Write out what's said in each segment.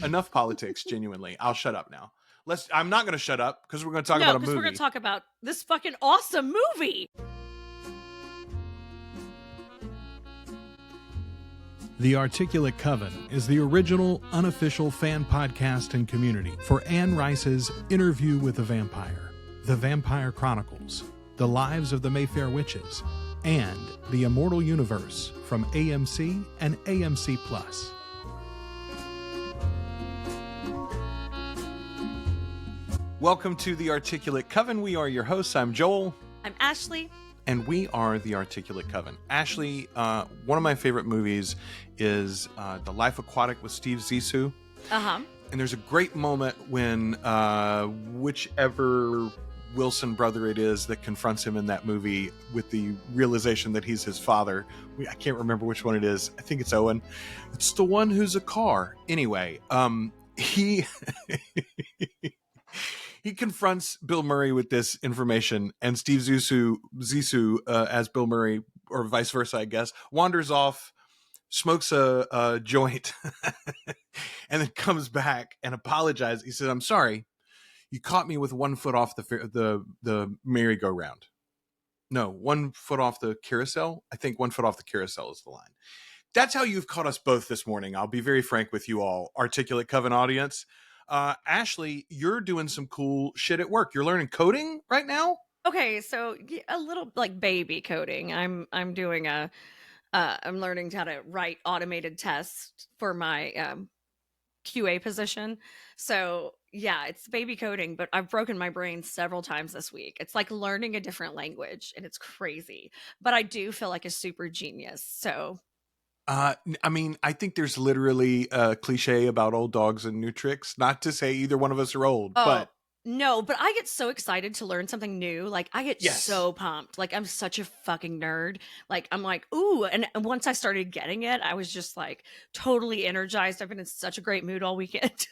enough politics. Genuinely, I'll shut up now. I'm not going to shut up because we're going to talk No, about a because we're going movie. to talk about this fucking awesome movie. The Articulate Coven is the original, unofficial fan podcast and community for Anne Rice's Interview with the Vampire, The Vampire Chronicles, The Lives of the Mayfair Witches, and The Immortal Universe from AMC and AMC+. Welcome to The Articulate Coven. We are your hosts. I'm Joel. I'm Ashley. And we are The Articulate Coven. Ashley, one of my favorite movies is The Life Aquatic with Steve Zissou. Uh-huh. And there's a great moment when whichever Wilson brother it is that confronts him in that movie with the realization that he's his father. I can't remember which one it is. I think it's Owen. It's the one who's a car. Anyway, he... He confronts Bill Murray with this information, and Steve Zissou as Bill Murray, or vice versa, I guess, wanders off, smokes a joint, and then comes back and apologizes. He said, "I'm sorry, you caught me with 1 foot off the merry-go-round. No, 1 foot off the carousel. I think 1 foot off the carousel is the line." That's how you've caught us both this morning. I'll be very frank with you all, Articulate Coven audience. Ashley, you're doing some cool shit at work. You're learning coding right now? Okay, so a little like baby coding. I'm doing I'm learning how to write automated tests for my QA position. So yeah, it's baby coding, but I've broken my brain several times this week. It's like learning a different language, and it's crazy. But I do feel like a super genius. So I mean, I think there's literally a cliche about old dogs and new tricks. Not to say either one of us are old, but no, but I get so excited to learn something new. Like I get Yes. so pumped. Like I'm such a fucking nerd. Like I'm like, ooh, and once I started getting it, I was just like totally energized. I've been in such a great mood all weekend.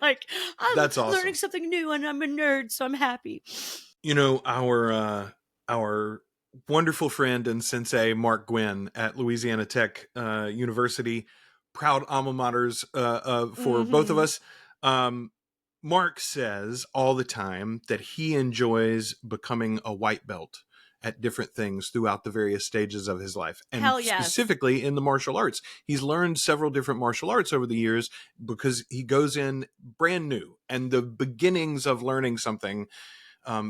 Like I'm That's awesome. learning something new, and I'm a nerd, so I'm happy. You know, our wonderful friend and sensei Mark Gwynn at Louisiana Tech University, proud alma maters for both of us. Mark says all the time that he enjoys becoming a white belt at different things throughout the various stages of his life. And Hell yes. Specifically in the martial arts. He's learned several different martial arts over the years because he goes in brand new. And the beginnings of learning something,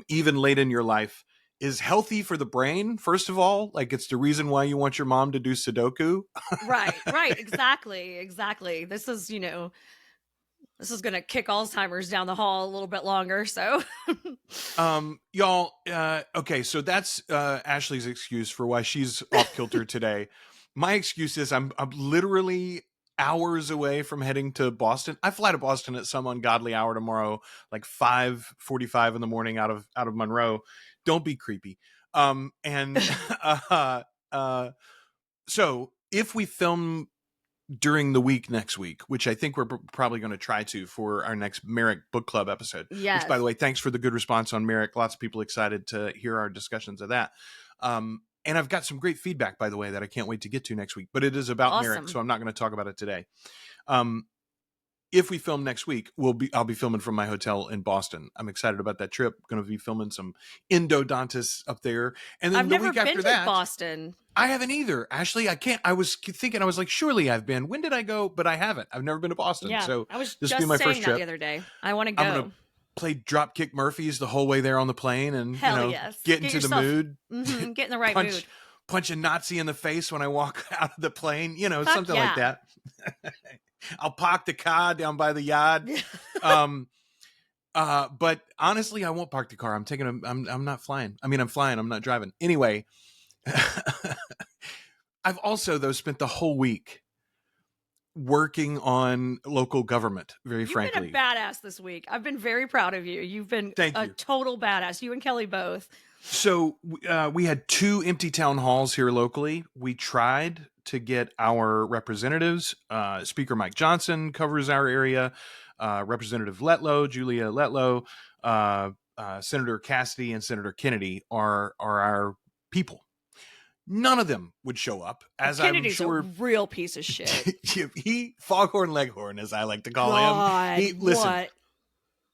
even late in your life, is healthy for the brain, first of all. Like, it's the reason why you want your mom to do Sudoku. Right. Exactly. This is, this is going to kick Alzheimer's down the hall a little bit longer. So, y'all, okay, so that's Ashley's excuse for why she's off kilter today. My excuse is I'm literally hours away from heading to Boston. I fly to Boston at some ungodly hour tomorrow, like 5:45 in the morning out of Monroe. Don't be creepy. So if we film during the week next week, which I think we're probably going to try to for our next Merrick Book Club episode. yes. Which, by the way, thanks for the good response on Merrick. Lots of people excited to hear our discussions of that. And I've got some great feedback, by the way, that I can't wait to get to next week. But it is about Awesome. Merrick, so I'm not going to talk about it today. If we film next week, I'll be filming from my hotel in Boston. I'm excited about that trip. Going to be filming some endodontists up there. And then I've the never week been after to that, Boston. I haven't either. Ashley, I can't. I was thinking, I was like, surely I've been. When did I go? But I haven't. I've never been to Boston. Yeah, So I was this just will be my saying first that trip. the other day. I want to go. I'm going to play Dropkick Murphys the whole way there on the plane and, Hell yes. get into the mood. Get in the right mood. Punch a Nazi in the face when I walk out of the plane, Fuck something like that. I'll park the car down by the yard. But honestly, I won't park the car. I'm not flying. I mean, I'm flying. I'm not driving. Anyway, I've also, though, spent the whole week working on local government, frankly. You've been a badass this week. I've been very proud of you. You've been total badass. You and Kelly both. So we had 2 empty town halls here locally. We tried to get our representatives. Speaker Mike Johnson covers our area. Representative Julia Letlow, Senator Cassidy, and Senator Kennedy are our people. None of them would show up, as I'm Kennedy's sure. a real piece of shit. He Foghorn Leghorn, as I like to call God, him. Listen, what?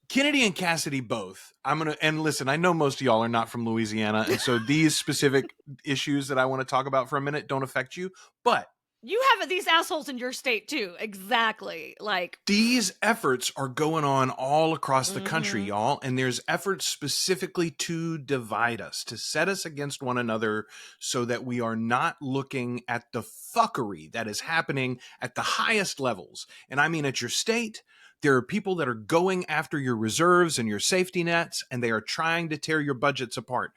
Kennedy and Cassidy both. And listen, I know most of y'all are not from Louisiana, and so these specific issues that I want to talk about for a minute don't affect you, but You have these assholes in your state too. Exactly. Like, these efforts are going on all across the country, y'all, and there's efforts specifically to divide us, to set us against one another so that we are not looking at the fuckery that is happening at the highest levels. And I mean at your state. There are people that are going after your reserves and your safety nets, and they are trying to tear your budgets apart.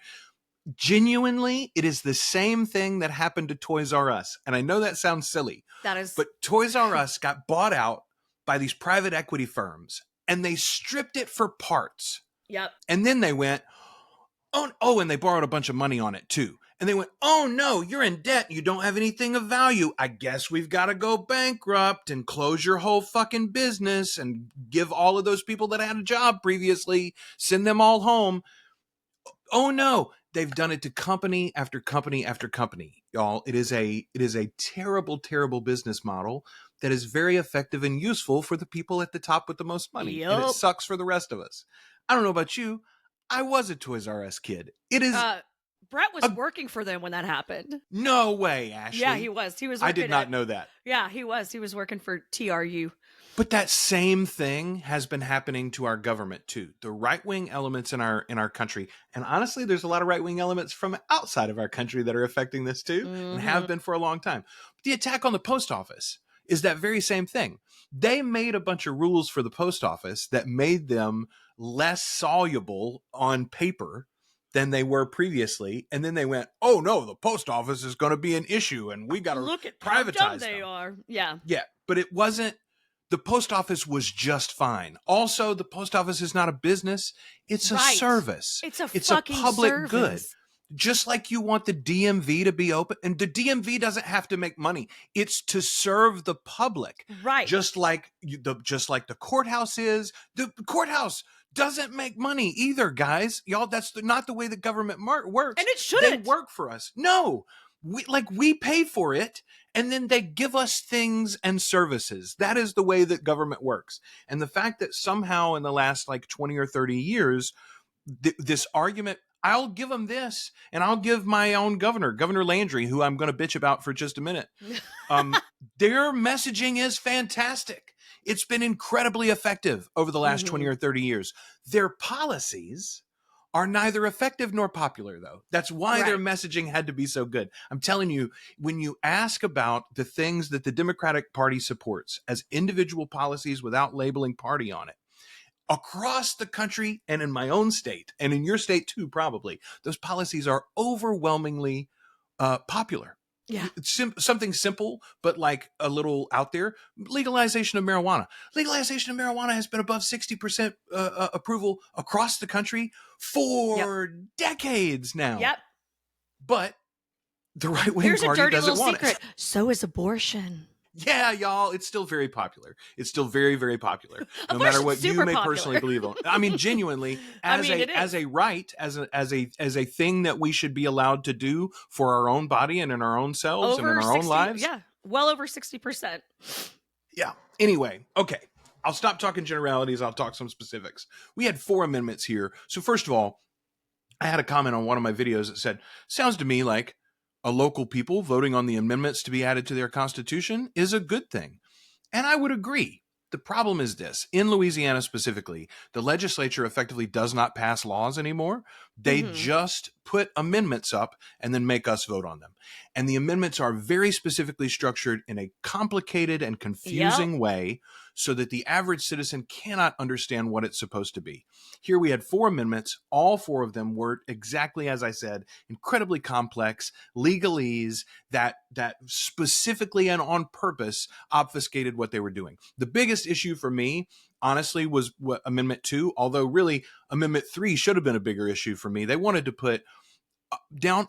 Genuinely, it is the same thing that happened to Toys R Us. And I know that sounds silly, that is. but Toys R Us got bought out by these private equity firms, and they stripped it for parts. Yep. And then they went, oh, and they borrowed a bunch of money on it too. And they went, oh no, you're in debt. You don't have anything of value. I guess we've got to go bankrupt and close your whole fucking business and give all of those people that had a job previously, send them all home. Oh no, they've done it to company after company after company, y'all. It is a terrible, terrible business model that is very effective and useful for the people at the top with the most money. And it Yup. sucks for the rest of us. I don't know about you. I was a Toys R Us kid. It is Brett was working for them when that happened. no way, Ashley. Yeah, he was. He was. I did working not know that. Yeah, he was. He was working for TRU. But that same thing has been happening to our government too. The right-wing elements in our country, and honestly, there's a lot of right-wing elements from outside of our country that are affecting this too, and have been for a long time. The attack on the post office is that very same thing. They made a bunch of rules for the post office that made them less soluble on paper than they were previously, and then they went, "Oh no, the post office is going to be an issue, and we got to Look at privatize how dumb they them." are. Yeah. Yeah, but it wasn't. The post office was just fine. Also, the post office is not a business. It's a service. It's a fucking public service. good. Just like you want the DMV to be open. And the DMV doesn't have to make money. It's to serve the public. Right. Just like the courthouse is. The courthouse doesn't make money either, guys. Y'all, that's not the way the government works. And it shouldn't. They work for us. No. We pay for it, and then they give us things and services. That is the way that government works. And the fact that somehow in the last 20 or 30 years, this argument, I'll give them this, and I'll give my own Governor Landry, who I'm going to bitch about for just a minute. Their messaging is fantastic. It's been incredibly effective over the last 20 or 30 years. Their policies are neither effective nor popular, though. That's why their messaging had to be so good. I'm telling you, when you ask about the things that the Democratic Party supports as individual policies without labeling party on it, across the country and in my own state, and in your state too, probably, those policies are overwhelmingly popular. Yeah. Something simple, but a little out there. Legalization of marijuana. Legalization of marijuana has been above 60% approval across the country for decades now. Yep. But the right-wing party doesn't want it. Here's a dirty little secret. So is abortion. Yeah, y'all, it's still very popular. It's still very, very popular. No matter what you may personally believe on. I mean, genuinely, as a right, as a thing that we should be allowed to do for our own body and in our own selves and in our own lives. Yeah, well over 60%. Yeah. Anyway, okay. I'll stop talking generalities. I'll talk some specifics. We had 4 amendments here. So first of all, I had a comment on one of my videos that said, sounds to me like a local people voting on the amendments to be added to their constitution is a good thing. And I would agree. The problem is this. In Louisiana specifically, the legislature effectively does not pass laws anymore. They just put amendments up and then make us vote on them. And the amendments are very specifically structured in a complicated and confusing way so that the average citizen cannot understand what it's supposed to be. Here we had 4 amendments. All 4 of them were exactly, as I said, incredibly complex legalese that specifically and on purpose obfuscated what they were doing. The biggest issue for me, honestly, was Amendment 2, although really Amendment 3 should have been a bigger issue for me. They wanted to put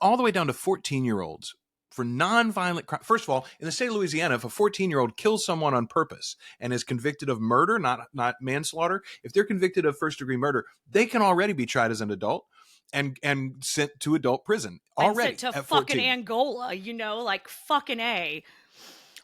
all the way down to 14-year-olds for nonviolent crime. First of all, in the state of Louisiana, if a 14-year-old kills someone on purpose and is convicted of murder, not manslaughter, if they're convicted of first-degree murder, they can already be tried as an adult. and sent to adult prison And already sent to at fucking 14. Angola, like fucking A.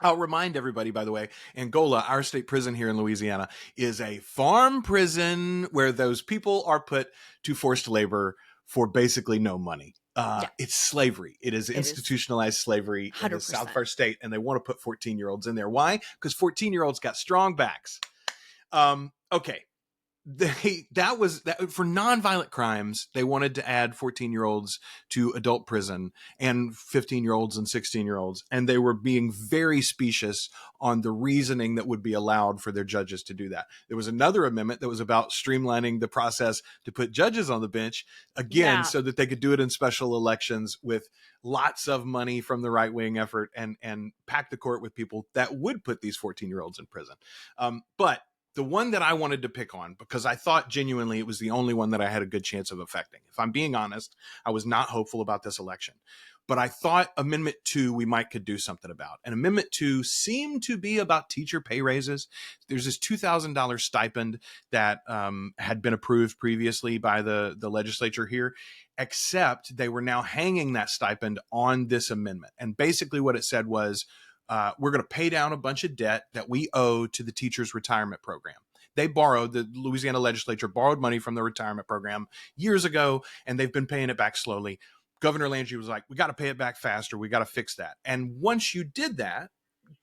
I'll remind everybody, by the way, Angola, our state prison here in Louisiana, is a farm prison where those people are put to forced labor for basically no money. Yeah. It's slavery. It is It is institutionalized slavery in the 100%. south of our state, and they want to put 14-year-olds in there. Why? Because 14-year-olds got strong backs. Okay. That was for nonviolent crimes. They wanted to add 14-year-olds to adult prison and 15-year-olds and 16-year-olds, and they were being very specious on the reasoning that would be allowed for their judges to do that. There was another amendment that was about streamlining the process to put judges on the bench again, so that they could do it in special elections with lots of money from the right-wing effort and pack the court with people that would put these 14-year-olds in prison. But the one that I wanted to pick on, because I thought genuinely it was the only one that I had a good chance of affecting. If I'm being honest, I was not hopeful about this election. But I thought Amendment 2 we might could do something about. And Amendment 2 seemed to be about teacher pay raises. There's this $2,000 stipend that had been approved previously by the legislature here, except they were now hanging that stipend on this amendment. And basically what it said was, we're going to pay down a bunch of debt that we owe to the teachers' retirement program. They borrowed, the Louisiana legislature borrowed money from the retirement program years ago, and they've been paying it back slowly. Governor Landry was like, we got to pay it back faster. We got to fix that. And once you did that,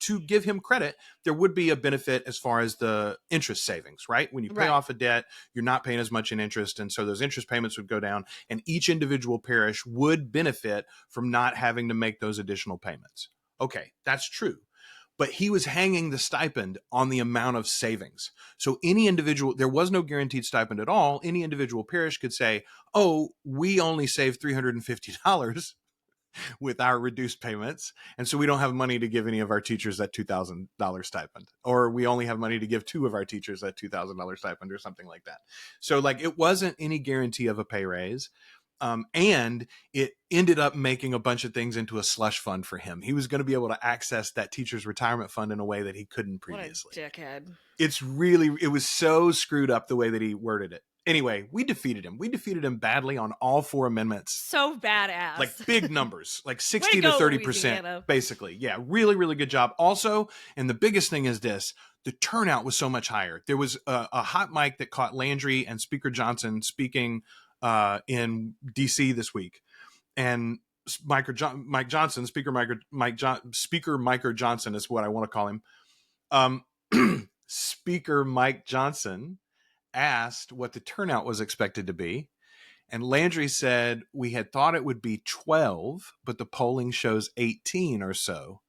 to give him credit, there would be a benefit as far as the interest savings, right? When you pay off a debt, you're not paying as much in interest. And so those interest payments would go down, and each individual parish would benefit from not having to make those additional payments. Okay, that's true. But he was hanging the stipend on the amount of savings. So any individual, there was no guaranteed stipend at all. Any individual parish could say, oh, we only saved $350 with our reduced payments. And so we don't have money to give any of our teachers that $2,000 stipend. Or we only have money to give 2 of our teachers that $2,000 stipend or something like that. So like it wasn't any guarantee of a pay raise. And it ended up making a bunch of things into a slush fund for him. He was going to be able to access that teacher's retirement fund in a way that he couldn't previously. What a dickhead. It was so screwed up the way that he worded it. Anyway, we defeated him. We defeated him badly on all 4 amendments. So badass. Like big numbers, like 60 to 30%, Louisiana. basically. Yeah, really, really good job. Also, and the biggest thing is this, the turnout was so much higher. There was a hot mic that caught Landry and Speaker Johnson speaking in D.C. this week, and Speaker Mike Johnson is what I want to call him. Speaker Mike Johnson asked what the turnout was expected to be, and Landry said we had thought it would be 12, but the polling shows 18 or so.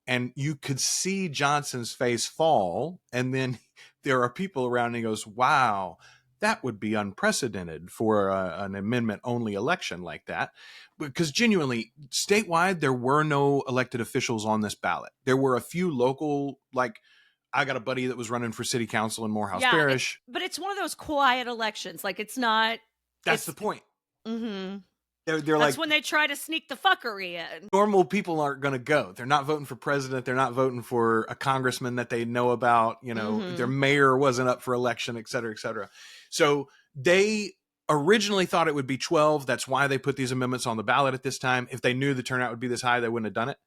And you could see Johnson's face fall, and then there are people around, and he goes, wow, that would be unprecedented for an amendment-only election like that. Because genuinely, statewide, there were no elected officials on this ballot. There were a few local, like, I got a buddy that was running for city council in Morehouse Parish. But it's one of those quiet elections. Like, it's not... That's the point. Mm-hmm. They're That's like, when they try to sneak the fuckery in. normal people aren't going to go. They're not voting for president. They're not voting for a congressman that they know about. You know, their mayor wasn't up for election, et cetera, et cetera. So they originally thought it would be 12. That's why they put these amendments on the ballot at this time. If they knew the turnout would be this high, they wouldn't have done it.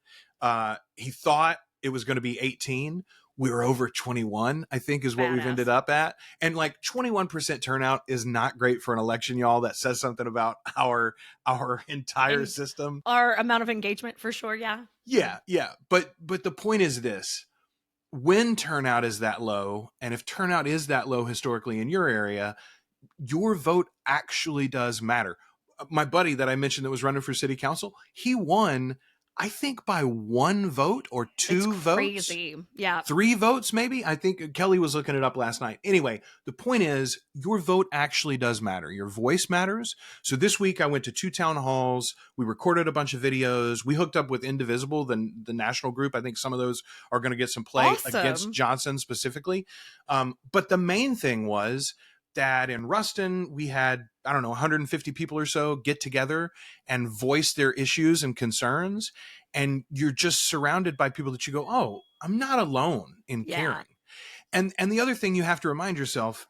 He thought it was going to be 18. We were over 21, I think, is what we've ended up at. And like 21% turnout is not great for an election, y'all. That says something about our entire system. Our amount of engagement, for sure, yeah. Yeah. But the point is this. When turnout is that low, and if turnout is that low historically in your area, your vote actually does matter. My buddy that I mentioned that was running for city council, he won, I think, by 1 vote or 2 votes. Crazy. Yeah. 3 votes, maybe. I think Kelly was looking it up last night. Anyway, the point is your vote actually does matter. Your voice matters. So this week I went to 2 town halls. We recorded a bunch of videos. We hooked up with Indivisible, the national group. I think some of those are going to get some play against Johnson specifically. But the main thing was that in Ruston, we had, 150 people or so get together and voice their issues and concerns. And you're just surrounded by people that you go, oh, I'm not alone in caring. And the other thing you have to remind yourself,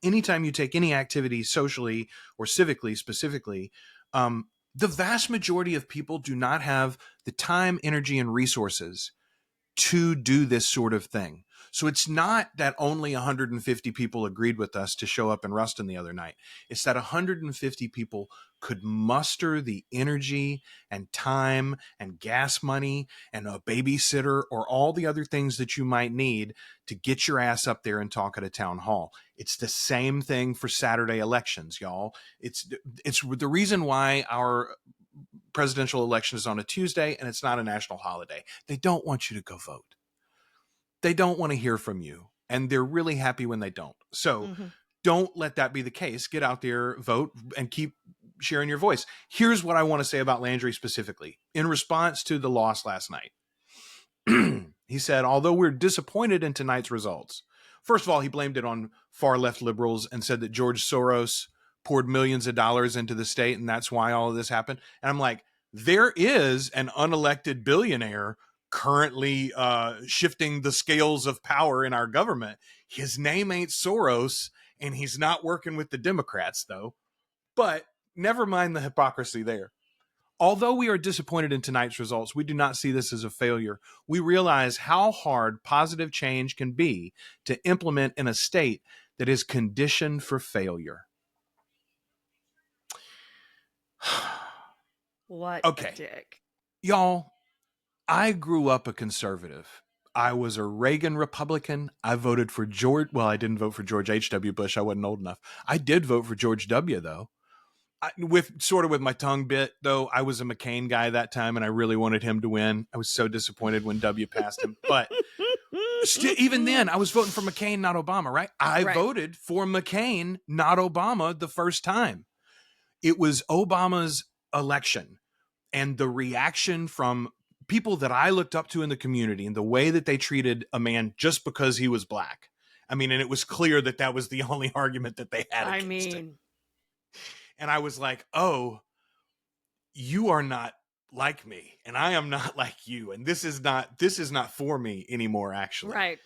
anytime you take any activity socially or civically specifically, the vast majority of people do not have the time, energy, and resources to do this sort of thing. So it's not that only 150 people agreed with us to show up in Ruston the other night. It's that 150 people could muster the energy and time and gas money and a babysitter or all the other things that you might need to get your ass up there and talk at a town hall. It's the same thing for Saturday elections, y'all. It's the reason why our presidential election is on a Tuesday and it's not a national holiday. They don't want you to go vote. They don't want to hear from you, and they're really happy when they don't. So don't let that be the case. Get out there, vote, and keep sharing your voice. Here's what I want to say about Landry specifically. In response to the loss last night, he said, although we're disappointed in tonight's results, first of all, he blamed it on far left liberals and said that George Soros poured millions of dollars into the state, and that's why all of this happened. And I'm like, there is an unelected billionaire currently shifting the scales of power in our government. His name ain't Soros, and he's not working with the Democrats, though. But never mind the hypocrisy there. Although we are disappointed in tonight's results, we do not see this as a failure. We realize how hard positive change can be to implement in a state that is conditioned for failure. What okay. a dick. Y'all, I grew up a conservative. I was a Reagan Republican. I voted for George. Well, I didn't vote for George H.W. Bush. I wasn't old enough. I did vote for George W., though. With my tongue bit, though. I was a McCain guy that time, and I really wanted him to win. I was so disappointed when W passed him. But even then, I was voting for McCain, not Obama, right? I voted for McCain, not Obama, the first time. It was Obama's election, and the reaction from people that I looked up to in the community and the way that they treated a man just because he was black. I mean, and it was clear that that was the only argument that they had against him. And I was like, oh, you are not like me, and I am not like you. And this is not for me anymore, actually. Right.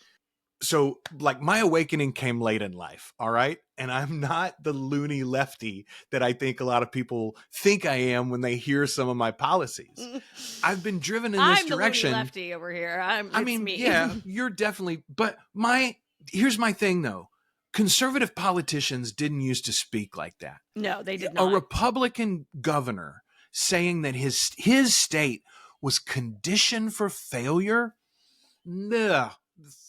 So, like, my awakening came late in life, all right? And I'm not the loony lefty that I think a lot of people think I am when they hear some of my policies. I've been driven in this direction. I'm the loony lefty over here. I mean, yeah, you're definitely, but here's my thing, though. Conservative politicians didn't used to speak like that. No, they did not. A Republican governor saying that his state was conditioned for failure? Nah.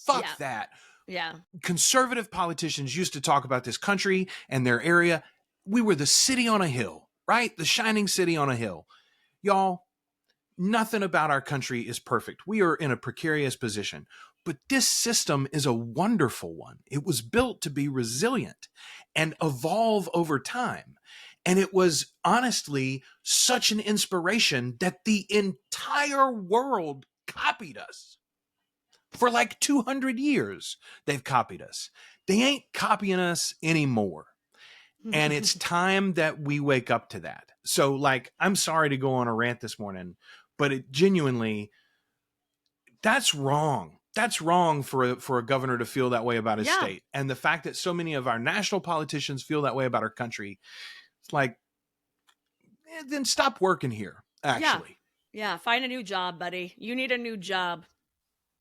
Fuck that. Yeah. Conservative politicians used to talk about this country and their area. We were the city on a hill, right? The shining city on a hill. Y'all, nothing about our country is perfect. We are in a precarious position. But this system is a wonderful one. It was built to be resilient and evolve over time. And it was honestly such an inspiration that the entire world copied us. For like 200 years, they've copied us. They ain't copying us anymore. And it's time that we wake up to that. So, like, I'm sorry to go on a rant this morning, but it genuinely, that's wrong. That's wrong for a governor to feel that way about his state. And the fact that so many of our national politicians feel that way about our country, it's like, then stop working here, actually. Yeah, find a new job, buddy. You need a new job.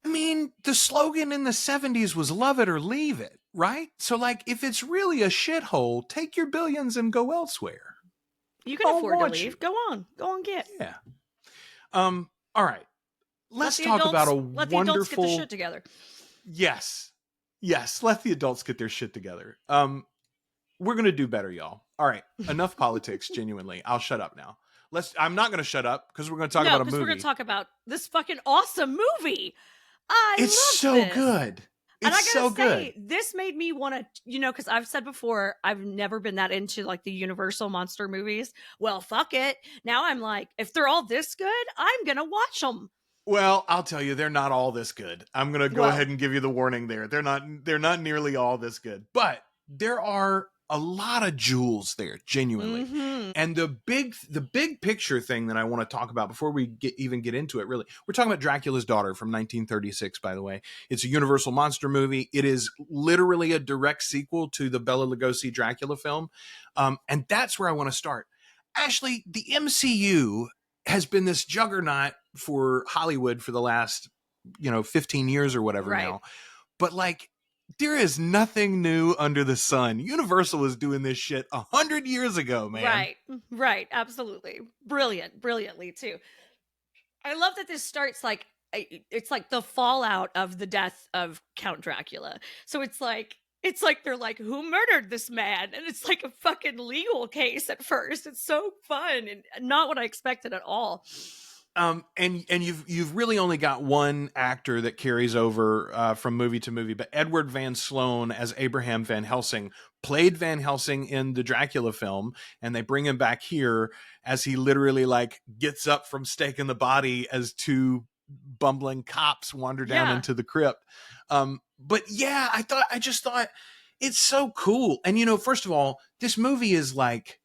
I mean, the slogan in the 70s was love it or leave it, right? So, like, if it's really a shithole, take your billions and go elsewhere. You can afford to leave. Go on, get. Yeah. All right. Let's talk about a wonderful... Let the adults get their shit together. Yes. Let the adults get their shit together. We're going to do better, y'all. All right. Enough politics, genuinely. I'll shut up now. I'm not going to shut up because we're going to talk about a movie. We're going to talk about this fucking awesome movie. It's so good. And I gotta say, this made me want to, because I've said before, I've never been that into like the Universal monster movies. Well, fuck it. Now I'm like, if they're all this good, I'm going to watch them. Well, I'll tell you, they're not all this good. I'm going to go ahead and give you the warning there. They're not nearly all this good. But there are a lot of jewels there, genuinely. Mhm. And the big picture thing that I want to talk about before we even get into it, really, we're talking about Dracula's Daughter from 1936, by the way. It's a Universal monster movie. It is literally a direct sequel to the Bela Lugosi Dracula film. And that's where I want to start. Ashley, the MCU has been this juggernaut for Hollywood for the last, 15 years or whatever Right. now. But like, there is nothing new under the sun. Universal was doing this shit 100 years ago, man. Right. Absolutely. Brilliantly too. I love that this starts like it's like the fallout of the death of Count Dracula. So it's like they're like, who murdered this man? And it's like a fucking legal case at first. It's so fun and not what I expected at all. And you've really only got one actor that carries over from movie to movie, but Edward Van Sloan as Abraham Van Helsing played Van Helsing in the Dracula film, and they bring him back here as he literally like gets up from staking the body as two bumbling cops wander down into the crypt. But yeah, I just thought it's so cool. And first of all, this movie is like,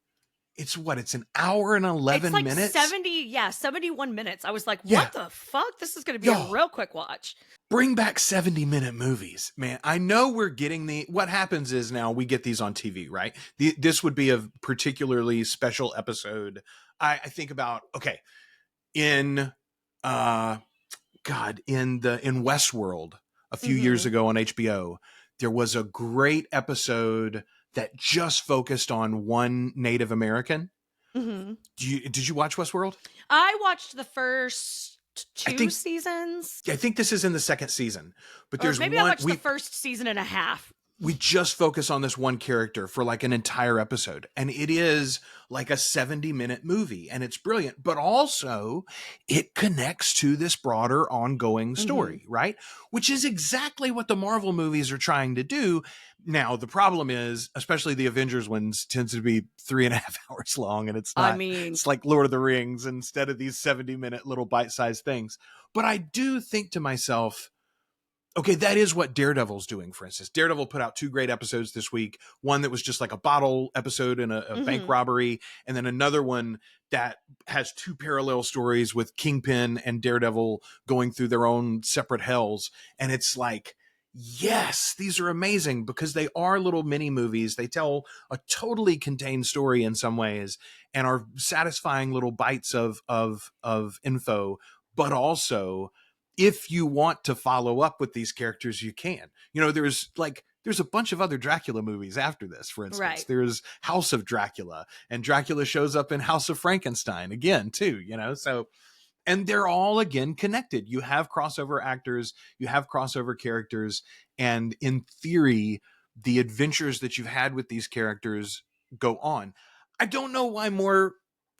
it's an hour and 11 like minutes. 71 minutes. I was like, what the fuck? This is going to be a real quick watch. Bring back 70-minute movies, man. I know we're getting what happens is now we get these on TV, right? This would be a particularly special episode. I think about, okay, in Westworld a few years ago on HBO, there was a great episode that just focused on one Native American. Mm-hmm. Did you watch Westworld? I watched the first two seasons. I think this is in the second season, but there's maybe I watched the first season and a half. We just focus on this one character for like an entire episode, and it is like a 70-minute movie, and it's brilliant, but also it connects to this broader ongoing story, right? Which is exactly what the Marvel movies are trying to do. Now, the problem is, especially the Avengers ones tends to be 3.5 hours long, and it's not, it's like Lord of the Rings instead of these 70-minute little bite-sized things. But I do think to myself, okay, that is what Daredevil's doing, for instance. Daredevil put out 2 great episodes this week. One that was just like a bottle episode and a bank robbery. And then another one that has 2 parallel stories with Kingpin and Daredevil going through their own separate hells. And it's like, yes, these are amazing because they are little mini movies. They tell a totally contained story in some ways and are satisfying little bites of info, but also, if you want to follow up with these characters, you can. There's a bunch of other Dracula movies after this, for instance. Right. There's House of Dracula, and Dracula shows up in House of Frankenstein again, too, So, and they're all, again, connected. You have crossover actors, you have crossover characters, and in theory, the adventures that you've had with these characters go on. I don't know why more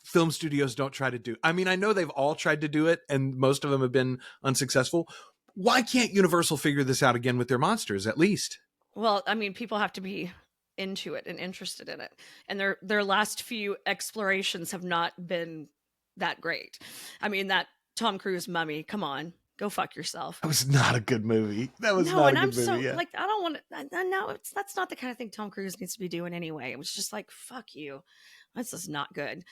film studios don't try to do. I mean, I know they've all tried to do it and most of them have been unsuccessful. Why can't Universal figure this out again with their monsters, at least? Well, I mean, people have to be into it and interested in it. And their last few explorations have not been that great. I mean, that Tom Cruise Mummy, come on. Go fuck yourself. That was not a good movie. That was not a good movie. Yeah. Like, I don't want to. No, that's not the kind of thing Tom Cruise needs to be doing anyway. It was just like, fuck you. This is not good.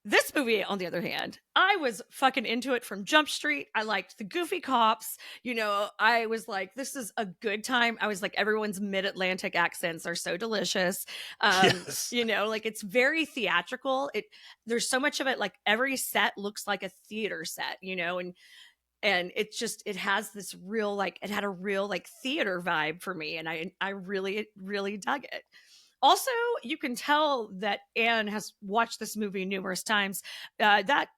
This movie, on the other hand, I was fucking into it from Jump Street. I liked the goofy cops. I was like, this is a good time. I was like, everyone's mid-Atlantic accents are so delicious. Yes. Like it's very theatrical. There's so much of it. Like every set looks like a theater set, and it has this real, like, it had a real like theater vibe for me. And I really, really dug it. Also, you can tell that Anne has watched this movie numerous times. That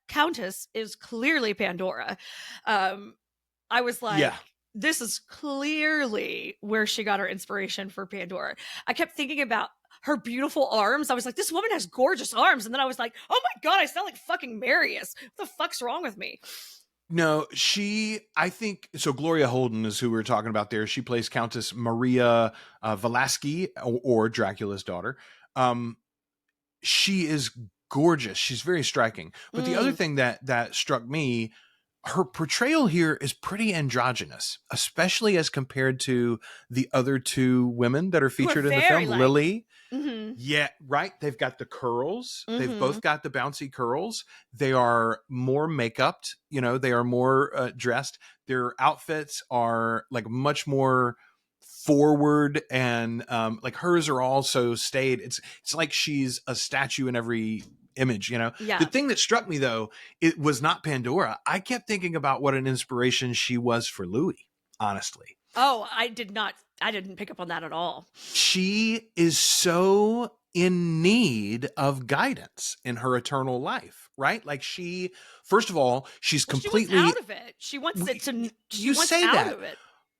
Countess is clearly Pandora. I was like, this is clearly where she got her inspiration for Pandora. I kept thinking about her beautiful arms. I was like, this woman has gorgeous arms. And then I was like, oh my God, I sound like fucking Marius. What the fuck's wrong with me? No, I think, so Gloria Holden is who we were talking about there. She plays Countess Maria Velasquez, or Dracula's daughter. She is gorgeous. She's very striking. But the other thing that struck me, her portrayal here is pretty androgynous, especially as compared to the other two women that are Who are featured in the very film. like, Lily. mm-hmm, Yeah, right. They've got the curls. They've mm-hmm. both got the bouncy curls. They are more makeup. They are more dressed. Their outfits are like much more forward, and like hers are also staid. It's like she's a statue in every image. The Yeah. thing that struck me though, it was not Pandora. I kept thinking about what an inspiration she was for Louis, honestly. Oh, I didn't pick up on that at all. She is so in need of guidance in her eternal life, right? Like first of all, she's Well, she wants completely, out of it. She wants it to. She you wants say out that, of it.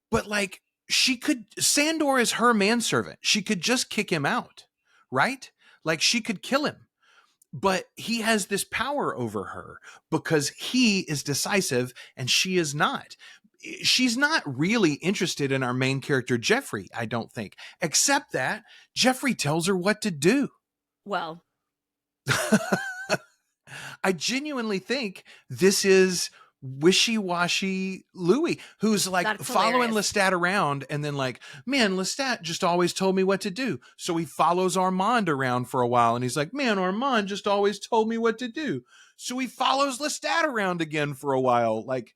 but like Sandor is her manservant. She could just kick him out, right? Like she could kill him, but he has this power over her because he is decisive and she is not. She's not really interested in our main character, Jeffrey, I don't think, except that Jeffrey tells her what to do. Well, I genuinely think this is wishy-washy Louis, who's like that's following hilarious. Lestat around and then like, man, Lestat just always told me what to do. So he follows Armand around for a while and he's like, man, Armand just always told me what to do. So he follows Lestat around again for a while. Like,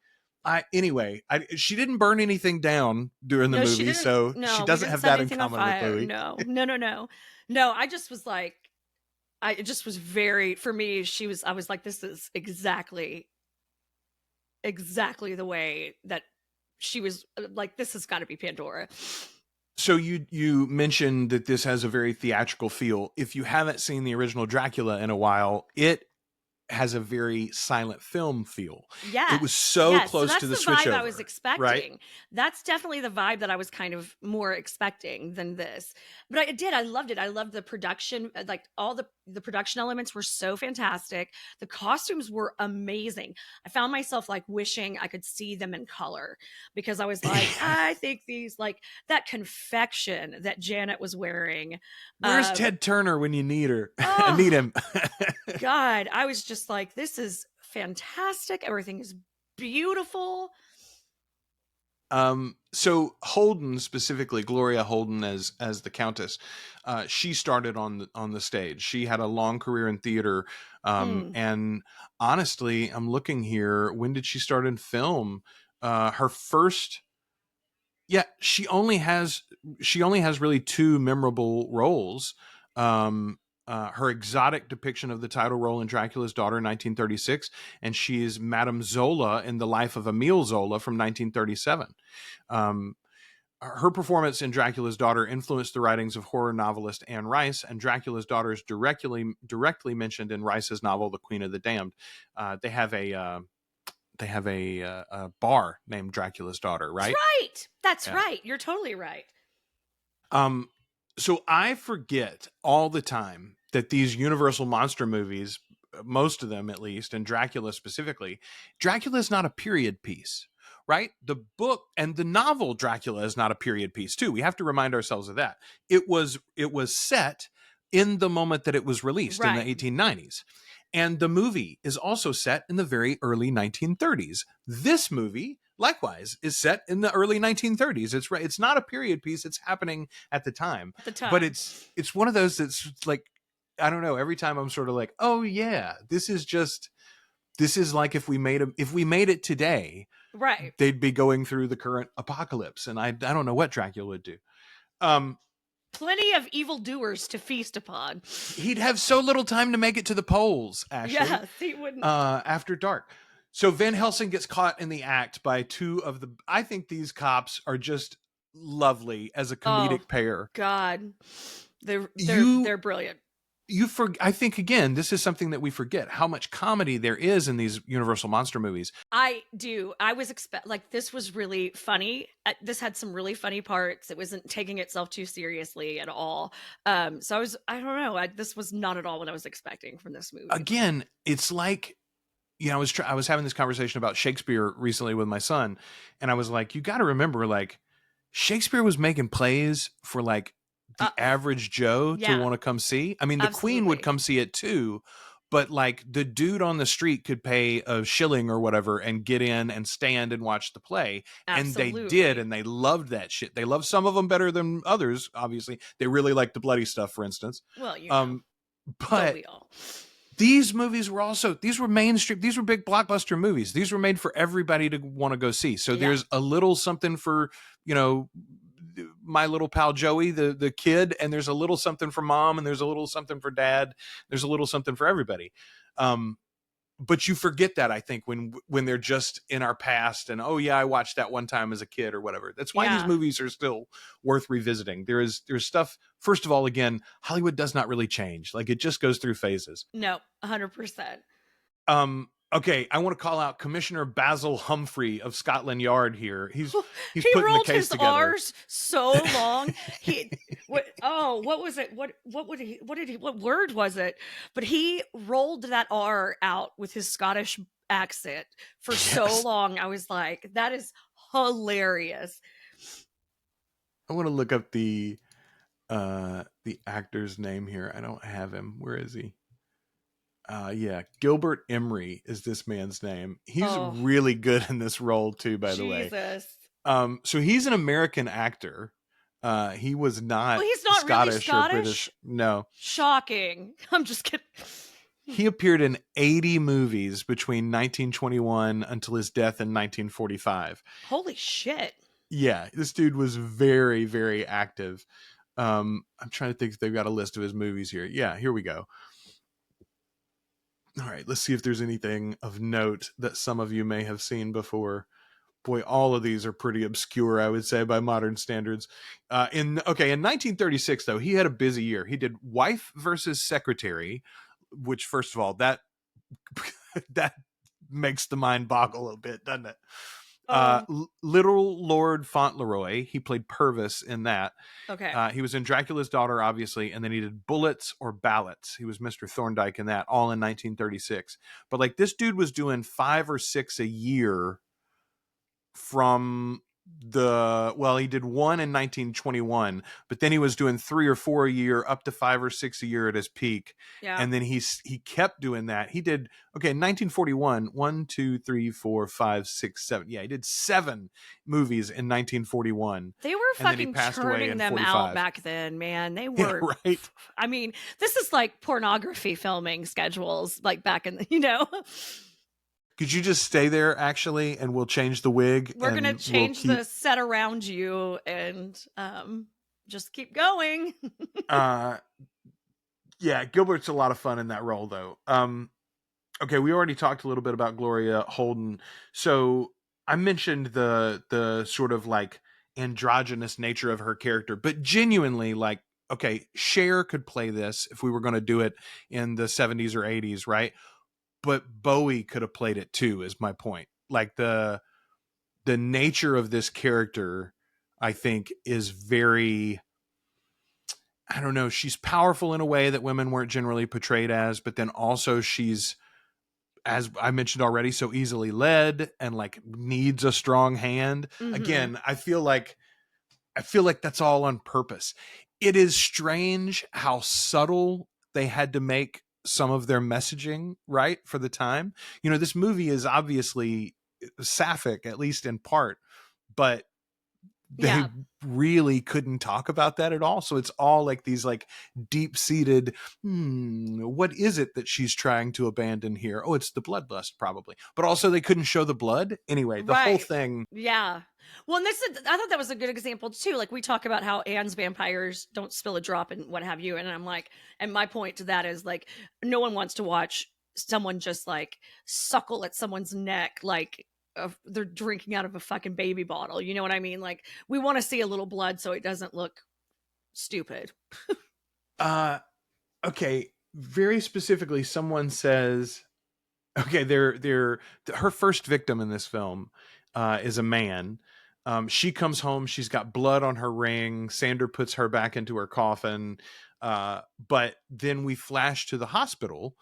she didn't burn anything down during the No, she movie, didn't. so she No, we doesn't didn't have set that in anything on common with fire. Louis. No, no, no, no, no. I just was like, it just was very for me. I was like, this is exactly the way that she was. Like, this has got to be Pandora. So you mentioned that this has a very theatrical feel. If you haven't seen the original Dracula in a while, it has a very silent film feel. Yeah. It was so Yes. So close that's to the the vibe I switchover, was right? expecting. That's definitely the vibe that I was kind of more expecting than this. But I loved it. I loved the production. Like all the production elements were so fantastic. The costumes were amazing. I found myself like wishing I could see them in color because I was like, I think these like that confection that Janet was wearing. Where's Ted Turner when you need her? Oh, Need him. God, I was just like, this is fantastic. Everything is beautiful. So Holden, specifically Gloria Holden as the Countess, she started on the stage. She had a long career in theater, and honestly, I'm looking here. When did she start in film? Her first, yeah, she only has really two memorable roles. Her exotic depiction of the title role in Dracula's Daughter, 1936, and she is Madame Zola in The Life of Emile Zola from 1937. Her performance in Dracula's Daughter influenced the writings of horror novelist Anne Rice, and Dracula's Daughter is directly mentioned in Rice's novel The Queen of the Damned. They have a bar named Dracula's Daughter, right? That's right. You're totally right. So I forget all the time that these Universal monster movies, most of them at least, and Dracula specifically, Dracula is not a period piece, right? The book and the novel Dracula is not a period piece too. We have to remind ourselves of that. It was set in the moment that it was released in the 1890s. And the movie is also set in the very early 1930s. This movie, likewise, is set in the early 1930s. It's right. It's not a period piece. It's happening at the time. But it's one of those that's like, I don't know. Every time I'm sort of like, oh yeah, this is like if we made it today, right? They'd be going through the current apocalypse, and I don't know what Dracula would do. Plenty of evildoers to feast upon. He'd have so little time to make it to the polls, Ashley. Yes, he wouldn't. After dark. So Van Helsing gets caught in the act by two of the... I think these cops are just lovely as a comedic pair. God. They're brilliant. I think, again, this is something that we forget, how much comedy there is in these Universal monster movies. I do. I was this was really funny. This had some really funny parts. It wasn't taking itself too seriously at all. So I don't know. This was not at all what I was expecting from this movie. Again, it's like, I was having this conversation about Shakespeare recently with my son, and I was like, you got to remember, like, Shakespeare was making plays for like the average Joe to want to come see. I mean, the Queen would come see it too, but like the dude on the street could pay a shilling or whatever and get in and stand and watch the play. And they did, Absolutely. and they loved that shit. They loved some of them better than others, obviously. They really liked the bloody stuff, for instance. Well, you know, Um, don't but we all? these movies were also, these were mainstream, these were big blockbuster movies. These were made for everybody to want to go see. So Yeah. there's a little something for, you know, my little pal Joey, the kid, and there's a little something for mom, and there's a little something for dad. There's a little something for everybody. But you forget that, I think, when they're just in our past and, oh yeah, I watched that one time as a kid or whatever. That's why these Yeah. movies are still worth revisiting. There's stuff, first of all, again, Hollywood does not really change. Like, it just goes through phases. No, 100%. Okay, I want to call out Commissioner Basil Humphrey of Scotland Yard here. He's He putting the rolled case his together. R's so long. What was it? What word was it? But he rolled that R out with his Scottish accent for so Yes. long. I was like, that is hilarious. I want to look up the actor's name here. I don't have him. Where is he? Yeah, Gilbert Emery is this man's name. He's really good in this role too, by the way. Jesus. So he's an American actor. He was not, Well, he's not Scottish, really Scottish? or British. No. Shocking. I'm just kidding. He appeared in 80 movies between 1921 until his death in 1945. Holy shit. Yeah, this dude was very, very active. I'm trying to think if they've got a list of his movies here. Yeah, here we go. All right, let's see if there's anything of note that some of you may have seen before. Boy, all of these are pretty obscure, I would say, by modern standards. In 1936, though, he had a busy year. He did Wife versus Secretary, which, first of all, that that makes the mind boggle a bit, doesn't it? Little Lord Fauntleroy, he played Purvis in that. Okay. He was in Dracula's Daughter, obviously, and then he did Bullets or Ballots. He was Mr. Thorndyke in that, all in 1936. But like, this dude was doing 5 or 6 a year from he did one in 1921, but then he was doing 3 or 4 a year, up to 5 or 6 a year at his peak. Yeah. And then he kept doing that. He did, 1941, 1, 2, 3, 4, 5, 6, 7. Yeah, he did 7 movies in 1941. They were fucking churning them 45. out back then, man. They were, right. I mean, this is like pornography filming schedules, like back in the, Could you just stay there, actually, and we'll change the wig? We're going to change the set around you and just keep going. Yeah, Gilbert's a lot of fun in that role, though. Okay, we already talked a little bit about Gloria Holden. So I mentioned the sort of like androgynous nature of her character, but genuinely, like, okay, Cher could play this if we were going to do it in the 70s or 80s, right? But Bowie could have played it too, is my point. Like, the nature of this character, I think, is very, I don't know, she's powerful in a way that women weren't generally portrayed as, but then also she's, as I mentioned already, so easily led and like needs a strong hand. Mm-hmm. Again, I feel like that's all on purpose. It is strange how subtle they had to make some of their messaging, right, for the time. This movie is obviously sapphic, at least in part, but they really couldn't talk about that at all. So it's all like these like deep-seated, what is it that she's trying to abandon here? Oh, it's the bloodlust, probably. But also they couldn't show the blood. Anyway, the whole thing. Yeah. Well, and I thought that was a good example too. Like, we talk about how Anne's vampires don't spill a drop and what have you. And I'm like, and my point to that is like, no one wants to watch someone just like suckle at someone's neck like they're drinking out of a fucking baby bottle. You know what I mean? Like, we want to see a little blood so it doesn't look stupid. Okay. Very specifically, someone says, okay, her first victim in this film is a man. She comes home, she's got blood on her ring. Sander puts her back into her coffin. But then we flash to the hospital,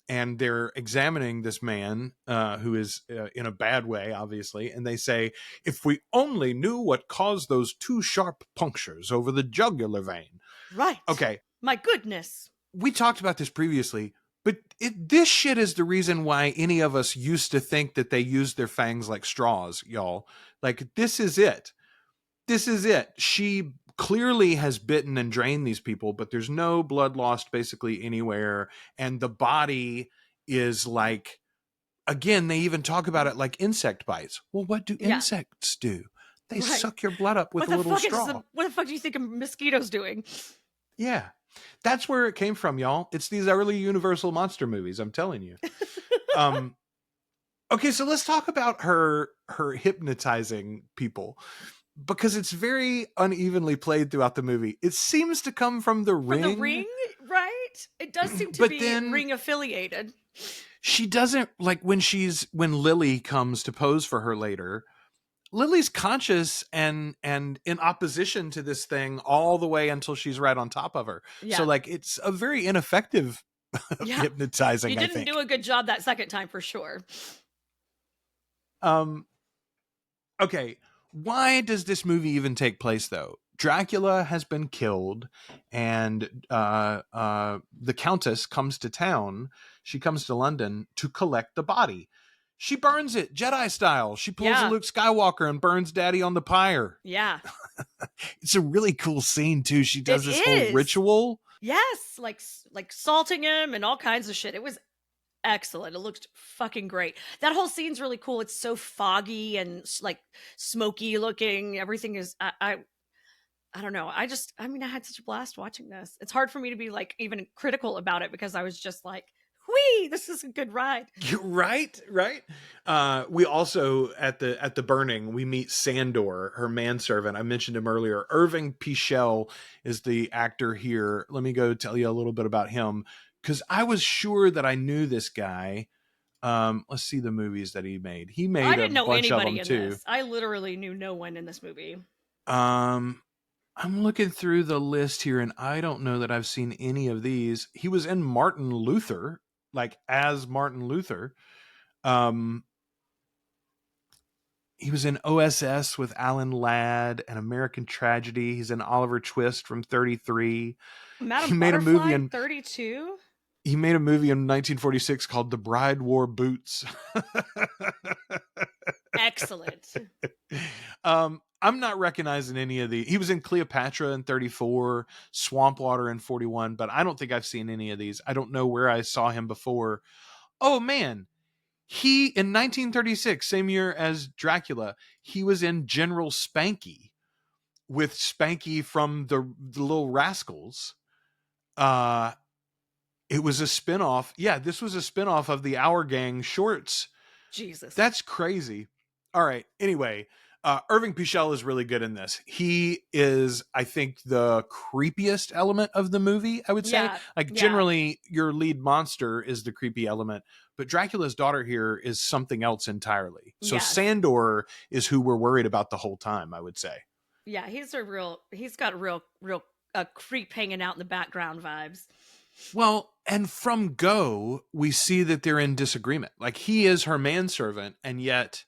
and they're examining this man who is in a bad way, obviously. And they say, if we only knew what caused those 2 sharp punctures over the jugular vein. Right. Okay. My goodness. We talked about this previously, But this shit is the reason why any of us used to think that they used their fangs like straws, y'all. Like, this is it. This is it. She clearly has bitten and drained these people, but there's no blood lost basically anywhere. And the body is like, again, they even talk about it like insect bites. Well, what do Yeah. insects do? They Right. suck your blood up with What a the little fuck straw. what the fuck do you think a mosquito's doing? Yeah. That's where it came from, y'all. It's these early Universal monster movies, I'm telling you. Okay, so let's talk about her hypnotizing people, because it's very unevenly played throughout the movie. It seems to come from the From the Ring, Ring, right? It does seem to but be then Ring affiliated. she doesn't, like, when Lily comes to pose for her later, Lily's conscious and in opposition to this thing all the way until she's right on top of her. Yeah. So, like, it's a very ineffective Yeah. hypnotizing, You I didn't think. do a good job that second time for sure. Okay, why does this movie even take place, though? Dracula has been killed, and the Countess comes to town. She comes to London to collect the body. She burns it, Jedi style. She pulls a Yeah. Luke Skywalker and burns Daddy on the pyre. Yeah. It's a really cool scene, too. She does It this whole is. ritual. Yes, like salting him and all kinds of shit. It was excellent. It looked fucking great. That whole scene's really cool. It's so foggy and like smoky looking. Everything is I don't know. I mean, I had such a blast watching this. It's hard for me to be like even critical about it because I was just like, whee, this is a good ride. Right. We also at the burning, we meet Sandor, her manservant. I mentioned him earlier. Irving Pichel is the actor here. Let me go tell you a little bit about him, because I was sure that I knew this guy. Let's see the movies that he made. He I made a didn't know bunch of anybody them in too. this. I literally knew no one in this movie. I'm looking through the list here, and I don't know that I've seen any of these. He was in Martin Luther, like as Martin Luther. He was in OSS with Alan Ladd and American Tragedy. He's in Oliver Twist from 33. Madam He made a movie Butterfly, in 32? he made a movie in 1946 called The Bride Wore Boots. Excellent. I'm not recognizing any of the. He was in Cleopatra in 34, Swamp Water in 41, but I don't think I've seen any of these. I don't know where I saw him before. Oh man, he in 1936, same year as Dracula, he was in General Spanky with Spanky from the Little Rascals. It was a spinoff. Yeah, this was a spinoff of the Our Gang shorts. Jesus. That's crazy. All right. Anyway, Irving Pichel is really good in this. He is, I think, the creepiest element of the movie, I would say. Yeah, Like, yeah. generally, your lead monster is the creepy element, but Dracula's daughter here is something else entirely. So Yes. Sandor is who we're worried about the whole time, I would say. Yeah, he's got real creep hanging out in the background vibes. Well, and from go, we see that they're in disagreement. Like, he is her manservant, and yet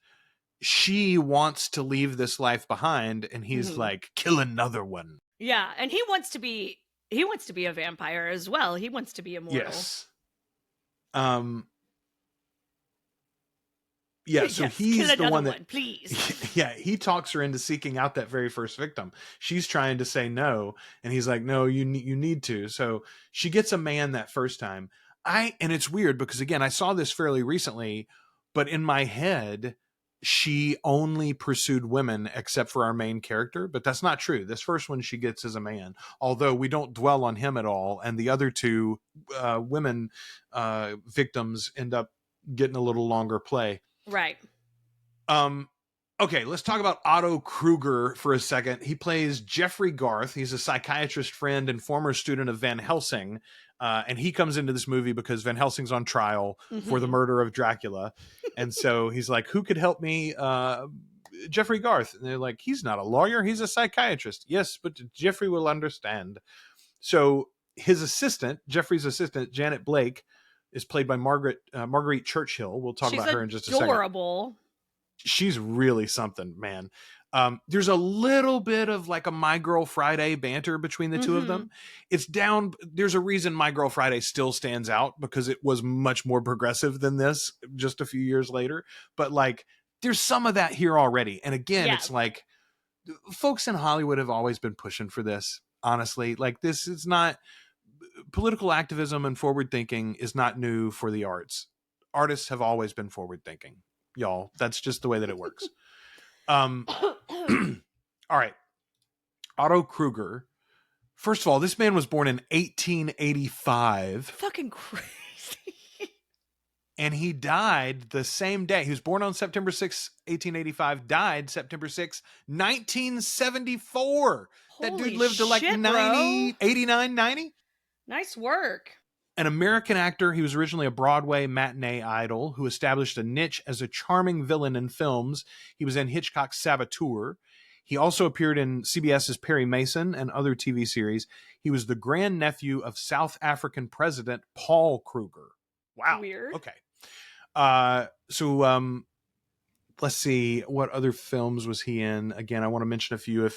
she wants to leave this life behind, and he's like, kill another one. Yeah, and he wants to be a vampire as well. He wants to be immortal. Yes. Yeah, so yes, he's kill the one that one, please. yeah, he talks her into seeking out that very first victim. She's trying to say no, and he's like, no, you need to. So she gets a man that first time. And it's weird because, again, I saw this fairly recently, but in my head, she only pursued women except for our main character, but that's not true. This first one she gets is a man, although we don't dwell on him at all, and the other two women victims end up getting a little longer play. Right. Okay, let's talk about Otto Kruger for a second. He plays Jeffrey Garth. He's a psychiatrist friend and former student of Van Helsing. And he comes into this movie because Van Helsing's on trial for the murder of Dracula. And so he's like, who could help me? Jeffrey Garth. And they're like, he's not a lawyer. He's a psychiatrist. Yes, but Jeffrey will understand. So his assistant, Jeffrey's assistant, Janet Blake, is played by Marguerite Churchill. We'll talk about her in just a second. She's adorable. She's really something, man. There's a little bit of like a My Girl Friday banter between the two of them. It's down. There's a reason My Girl Friday still stands out, because it was much more progressive than this just a few years later. But like, there's some of that here already. And again, Yeah. it's like, folks in Hollywood have always been pushing for this. Honestly, like, this is not, political activism and forward thinking is not new for the arts. Artists have always been forward thinking, y'all. That's just the way that it works. All right. Otto Kruger. First of all, this man was born in 1885. Fucking crazy. And he died the same day. He was born on September 6, 1885, died September 6, 1974. That dude Holy lived to like shit, 90, bro. 89, 90. Nice work. An American actor, he was originally a Broadway matinee idol who established a niche as a charming villain in films. He was in Hitchcock's Saboteur. He also appeared in CBS's Perry Mason and other TV series. He was the grandnephew of South African President Paul Kruger. Wow. Weird. Okay. Let's see, what other films was he in? Again, I want to mention a few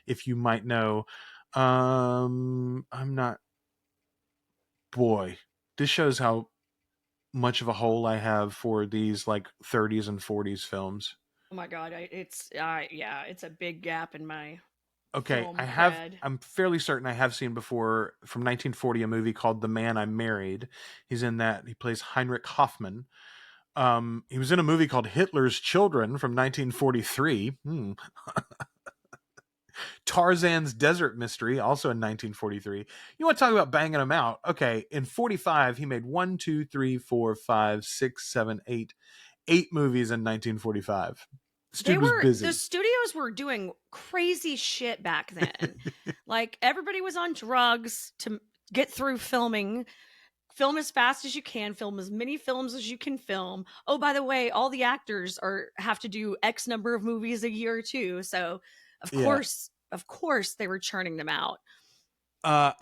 if you might know. I'm not. Boy, this shows how much of a hole I have for these like 30s and 40s films. Oh my god, it's a big gap in my Okay, film I have. cred. I'm fairly certain I have seen before, from 1940, a movie called The Man I Married. He's in that. He plays Heinrich Hoffmann. He was in a movie called Hitler's Children from 1943. Tarzan's Desert Mystery, also in 1943. You want to talk about banging them out? Okay, in 45, he made 1, 2, 3, 4, 5, 6, 7, 8 movies in 1945. This dude was busy. The studios were doing crazy shit back then. Like, everybody was on drugs to get through filming. Film as fast as you can, film as many films as you can film. Oh, by the way, all the actors have to do X number of movies a year too. So of course they were churning them out.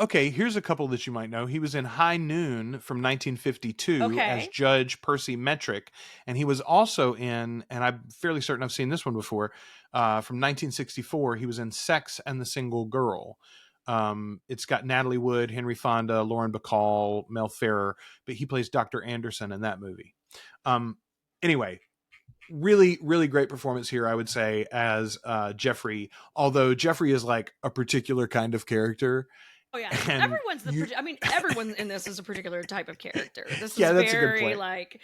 Okay, here's a couple that you might know. He was in High Noon from 1952 as Judge Percy Metric, and he was also in, and I'm fairly certain I've seen this one before, from 1964, he was in Sex and the Single Girl. It's got Natalie Wood, Henry Fonda, Lauren Bacall, Mel Ferrer, but he plays Dr. Anderson in that movie. Anyway, really, really great performance here, I would say, as Jeffrey, although Jeffrey is like a particular kind of character. Oh yeah, everyone in this is a particular type of character. This is that's very, a good point. like,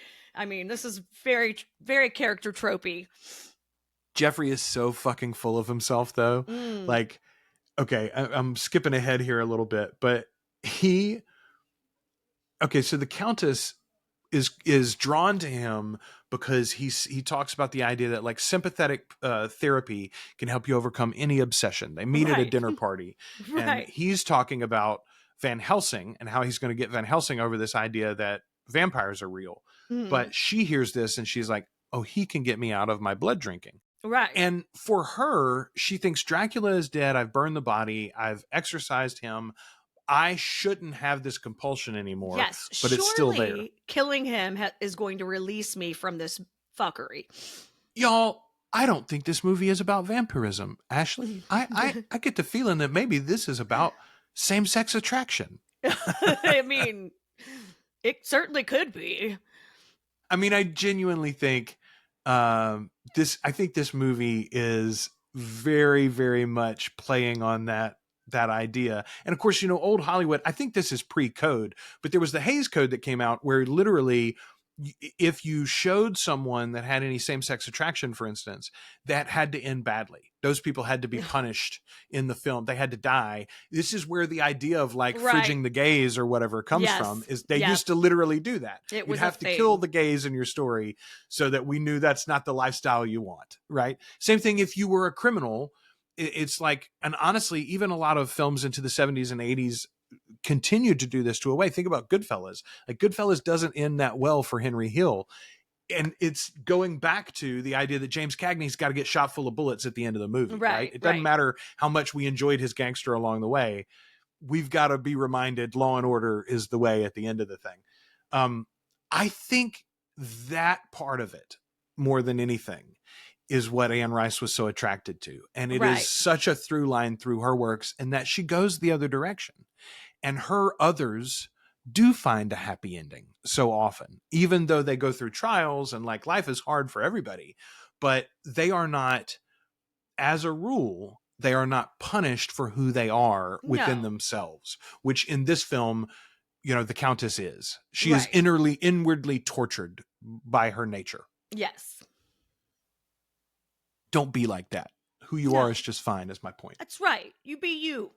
this is very, very character tropey. Jeffrey is so fucking full of himself, though. Like, okay, I'm skipping ahead here a little bit, but so the Countess is drawn to him because he talks about the idea that like sympathetic therapy can help you overcome any obsession. They meet at a dinner party, and he's talking about Van Helsing and how he's going to get Van Helsing over this idea that vampires are real. But she hears this and she's like, oh, he can get me out of my blood drinking. Right. And for her, she thinks Dracula is dead. I've burned the body. I've exorcised him. I shouldn't have this compulsion anymore. Yes, but it's still there. Killing him is going to release me from this fuckery. Y'all, I don't think this movie is about vampirism. Ashley, I get the feeling that maybe this is about same-sex attraction. I mean, it certainly could be. I mean, I genuinely think I think this movie is very, very much playing on that idea. And of course, old Hollywood, I think this is pre-code, but there was the Hays Code that came out where literally if you showed someone that had any same-sex attraction, for instance, that had to end badly. Those people had to be punished in the film. They had to die. This is where the idea of like fridging the gays or whatever comes from, is they used to literally do that. You'd have to kill the gays in your story so that we knew that's not the lifestyle you want, right? Same thing if you were a criminal. It's like, and honestly, even a lot of films into the 70s and 80s continued to do this to a way. Think about Goodfellas. Like, Goodfellas doesn't end that well for Henry Hill. And it's going back to the idea that James Cagney's got to get shot full of bullets at the end of the movie, right? It doesn't matter how much we enjoyed his gangster along the way. We've got to be reminded Law and Order is the way at the end of the thing. I think that part of it, more than anything, is what Anne Rice was so attracted to. And it Right. is such a through line through her works, and that she goes the other direction. And her others do find a happy ending so often, even though they go through trials and like life is hard for everybody, but they are not, as a rule, they are not punished for who they are within No. themselves, which in this film, you know, the Countess is. She is Right. inwardly tortured by her nature. Yes. Don't be like that. Who you are No. is just fine, is my point. That's right. You be you.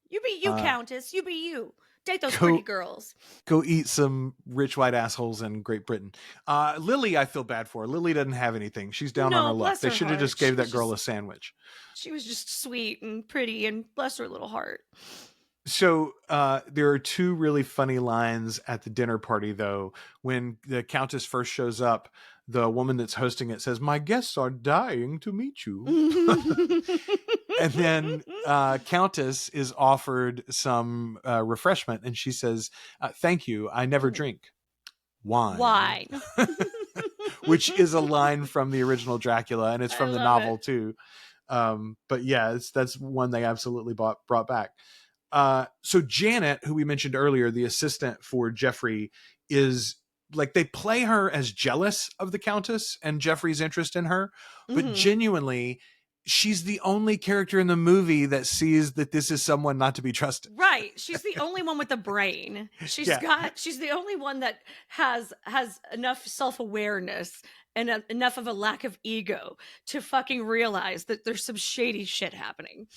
You be you, Countess. You be you. Date those Go- pretty girls. Go eat some rich white assholes in Great Britain. Lily, I feel bad for. Lily doesn't have anything. She's down on No, her luck. bless They her should have heart. just gave She that was girl a just- sandwich. She was just sweet and pretty, and bless her little heart. So there are two really funny lines at the dinner party, though. When the Countess first shows up, the woman that's hosting it says, "My guests are dying to meet you." And then Countess is offered some refreshment, and she says, "Thank you. I never drink wine." Wine. Which is a line from the original Dracula, and it's I from the love novel it. too. But yeah, that's one they absolutely brought back. So Janet, who we mentioned earlier, the assistant for Jeffrey, is like, they play her as jealous of the Countess and Jeffrey's interest in her, but Mhm. genuinely, she's the only character in the movie that sees that this is someone not to be trusted. Right. She's the only one with a brain. She's the only one that has enough self-awareness and enough of a lack of ego to fucking realize that there's some shady shit happening.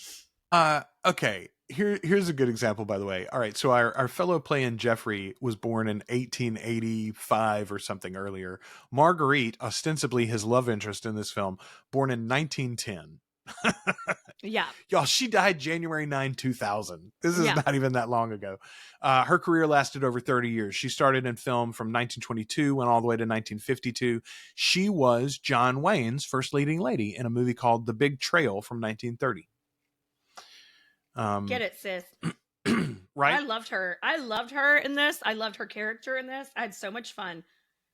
Okay. Here's a good example, by the way. All right, so our fellow playing Jeffrey was born in 1885 or something earlier. Marguerite, ostensibly his love interest in this film, born in 1910. Yeah. Y'all, she died January 9, 2000. This is Yeah. not even that long ago. Her career lasted over 30 years. She started in film from 1922, went all the way to 1952. She was John Wayne's first leading lady in a movie called The Big Trail from 1930. Get it, sis. Right? I loved her. I loved her in this. I loved her character in this. I had so much fun.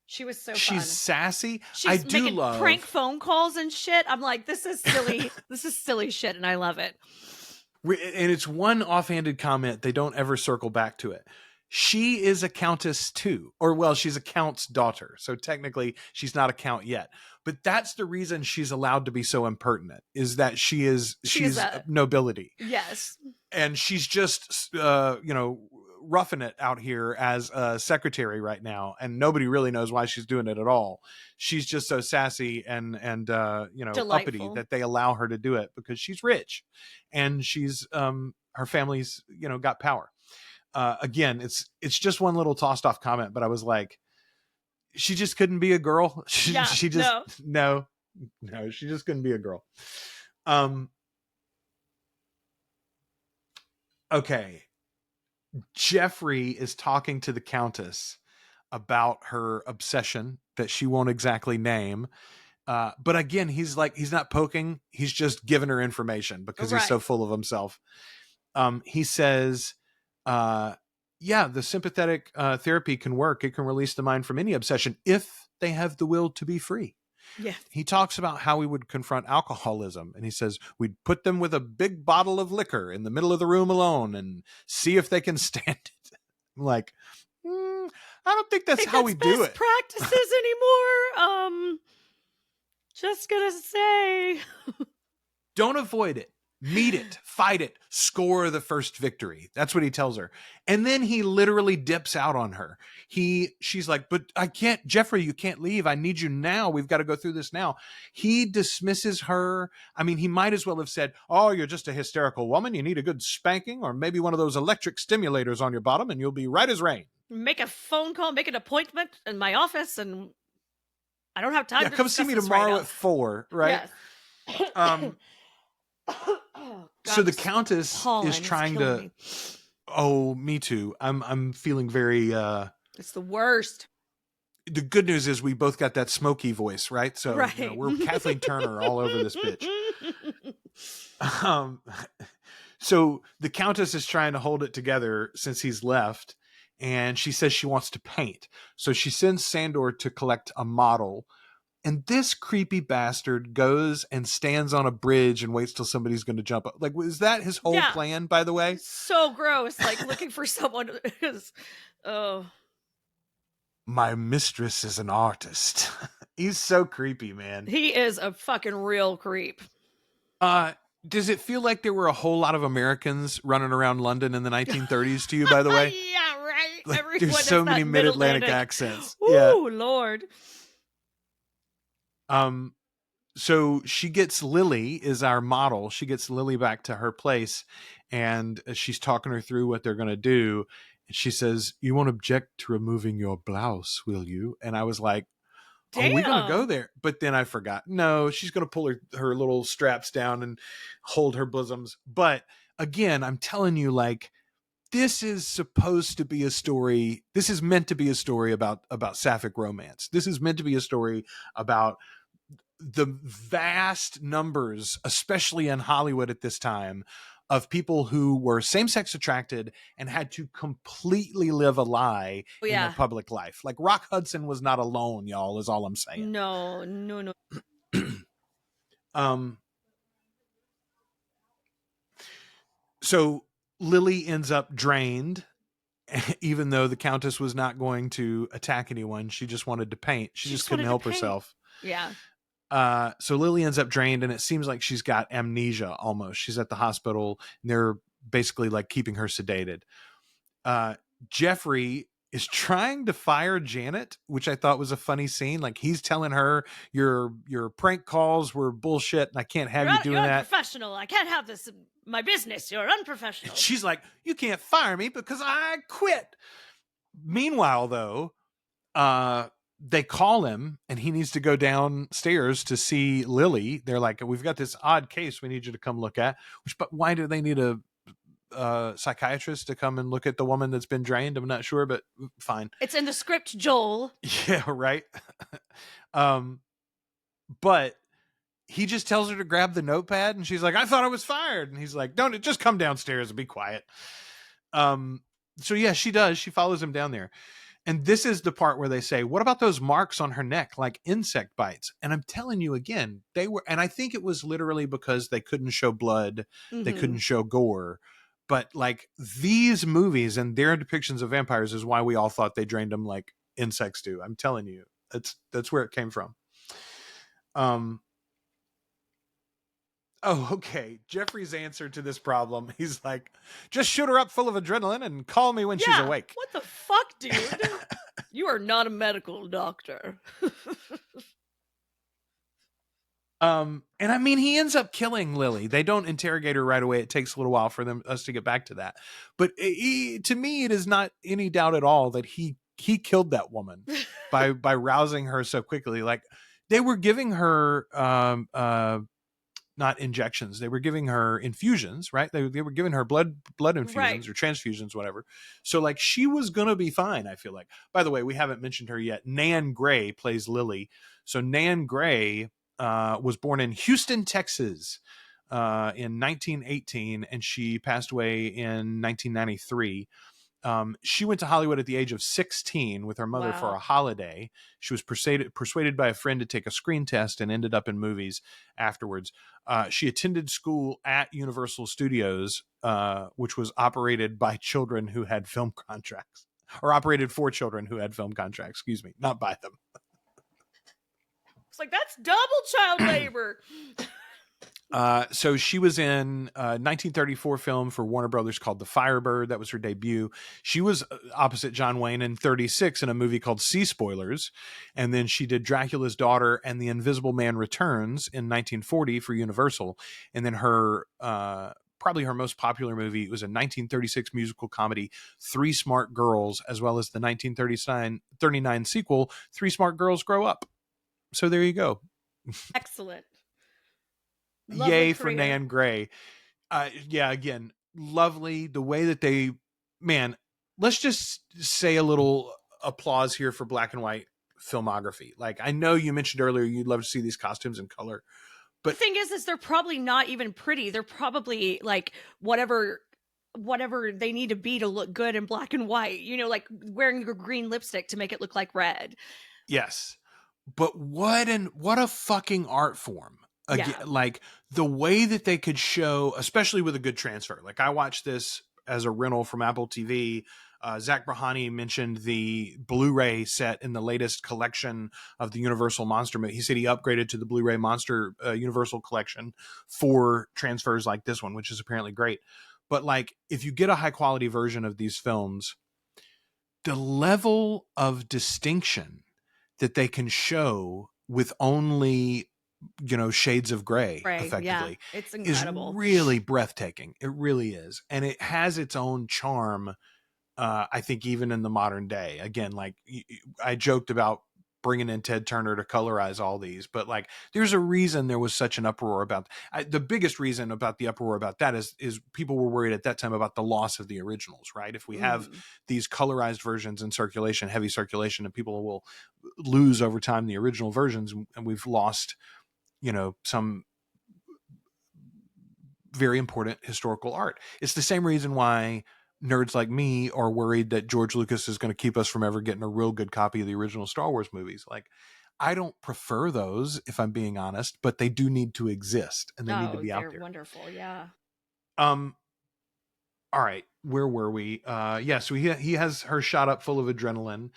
She was so She's fun. sassy. She's I do making love prank phone calls and shit. I'm like, this is silly. This is silly shit, and I love it. And it's one offhanded comment. They don't ever circle back to it. She is a countess too, or well, she's a count's daughter. So technically she's not a count yet, but that's the reason she's allowed to be so impertinent, is that she's nobility. Yes. And she's just, roughing it out here as a secretary right now. And nobody really knows why she's doing it at all. She's just so sassy and uppity that they allow her to do it because she's rich and she's, her family's, got power. Again, it's just one little tossed off comment, but I was like, she just couldn't be a girl. She just no, she just couldn't be a girl. Okay. Jeffrey is talking to the Countess about her obsession that she won't exactly name. But again, he's not poking. He's just giving her information because he's so full of himself. He says, yeah, the sympathetic therapy can work. It can release the mind from any obsession if they have the will to be free. Yeah. He talks about how we would confront alcoholism, and he says we'd put them with a big bottle of liquor in the middle of the room alone and see if they can stand it. I'm like, I don't think that's how we do it. Practices anymore. Just gonna say, don't avoid it. Meet it, fight it, score the first victory. That's what he tells her. And then he literally dips out on her. She's like, but I can't, Jeffrey, you can't leave. I need you now. We've got to go through this now. He dismisses her. I mean, he might as well have said, oh, you're just a hysterical woman. You need a good spanking or maybe one of those electric stimulators on your bottom and you'll be right as rain. Make a phone call, make an appointment in my office, and I don't have time to come see me tomorrow at 4, right? Yes. God, so the Countess is trying to. Oh, me too. I'm feeling very. It's the worst. The good news is we both got that smoky voice, right? So we're Kathleen Turner all over this bitch. So the Countess is trying to hold it together since he's left, and she says she wants to paint. So she sends Sandor to collect a model And this creepy bastard goes and stands on a bridge and waits till somebody's going to jump up. Like, was that his whole plan, by the way? So gross. Like looking for someone who's, oh. My mistress is an artist. He's so creepy, man. He is a fucking real creep. Does it feel like there were a whole lot of Americans running around London in the 1930s to you, by the way? Yeah, right. Like, there's so many mid-Atlantic accents. Oh, yeah. Lord. So she gets Lily is our model. She gets Lily back to her place, and she's talking her through what they're going to do. And she says, "You won't object to removing your blouse, will you?" And I was like, "Oh, we're going to go there." But then I forgot. No, she's going to pull her little straps down and hold her bosoms. But again, I'm telling you, like, this is supposed to be a story. This is meant to be a story about sapphic romance. This is meant to be a story about the vast numbers, especially in Hollywood at this time, of people who were same-sex attracted and had to completely live a lie in their public life. Like Rock Hudson was not alone, y'all, is all I'm saying. No. So Lily ends up drained, even though the Countess was not going to attack anyone. She just wanted to paint. She just couldn't help herself. Yeah. So Lily ends up drained, and it seems like she's got amnesia almost. She's at the hospital, and they're basically like keeping her sedated. Jeffrey is trying to fire Janet, which I thought was a funny scene. Like, he's telling her your prank calls were bullshit, and I can't have you doing you're that. Unprofessional. I can't have this in my business. You're unprofessional. She's like, you can't fire me because I quit. Meanwhile, though, they call him and he needs to go downstairs to see Lily. They're like, we've got this odd case we need you to come look at. But why do they need a psychiatrist to come and look at the woman that's been drained? I'm not sure, but fine. It's in the script, Joel. Yeah, right. But he just tells her to grab the notepad, and she's like, I thought I was fired. And he's like, don't, just come downstairs and be quiet. So yeah, she does. She follows him down there. And this is the part where they say, what about those marks on her neck, like insect bites? And I'm telling you again, they were, and I think it was literally because they couldn't show blood. Mm-hmm. They couldn't show gore. But like these movies and their depictions of vampires is why we all thought they drained them like insects do. I'm telling you, that's where it came from. Oh, okay. Jeffrey's answer to this problem, he's like, just shoot her up full of adrenaline and call me when she's awake. What the fuck, dude? You are not a medical doctor. And I mean, he ends up killing Lily. They don't interrogate her right away. It takes a little while for us to get back to that. But to me, it is not any doubt at all that he killed that woman by rousing her so quickly. Like, they were giving her not injections. They were giving her infusions, right? They were giving her blood infusions, right, or transfusions, whatever. So like she was going to be fine, I feel like. By the way, we haven't mentioned her yet. Nan Gray plays Lily. So Nan Gray was born in Houston, Texas in 1918, and she passed away in 1993. She went to Hollywood at the age of 16 with her mother for a holiday. She was persuaded by a friend to take a screen test and ended up in movies afterwards. She attended school at Universal Studios, which was operated by children who had film contracts, or operated for children who had film contracts, excuse me, not by them. It's like, that's double child labor. So she was in a 1934 film for Warner Brothers called The Firebird. That was her debut. She was opposite John Wayne in 36 in a movie called Sea Spoilers. And then she did Dracula's Daughter and The Invisible Man Returns in 1940 for Universal. And then her, probably her most popular movie was a 1936 musical comedy, Three Smart Girls, as well as the 1939 sequel, Three Smart Girls Grow Up. So there you go. Excellent. Lovely. Yay for Nan Gray. Yeah, again, lovely. The way that they, man, let's just say a little applause here for black and white filmography. Like, I know you mentioned earlier you'd love to see these costumes in color, but the thing is they're probably not even pretty. They're probably like whatever they need to be to look good in black and white, you know, like wearing your green lipstick to make it look like red. Yes. but what a fucking art form. Again, Yeah. like the way that they could show, especially with a good transfer. Like I watched this as a rental from Apple TV. Zach Brahani mentioned the Blu-ray set in the latest collection of the Universal Monster movie. He said he upgraded to the Blu-ray Monster Universal collection for transfers like this one, which is apparently great. But like, if you get a high quality version of these films, the level of distinction that they can show with only, shades of gray Right. Yeah. effectively It's is incredible. really breathtaking. It really is. And it has its own charm. I think even in the modern day, again, like I joked about bringing in Ted Turner to colorize all these, but like there's a reason there was such an uproar about the biggest reason about the uproar about that is people were worried at that time about the loss of the originals, right? If we have Mhm. these colorized versions in circulation, heavy circulation, and people will lose over time the original versions, and we've lost, some very important historical art. It's the same reason why nerds like me are worried that George Lucas is going to keep us from ever getting a real good copy of the original Star Wars movies. Like, I don't prefer those, if I'm being honest, but they do need to exist and they need to Oh, be out they're there. wonderful. Yeah. Um, all right, where were we? So he has her shot up full of adrenaline.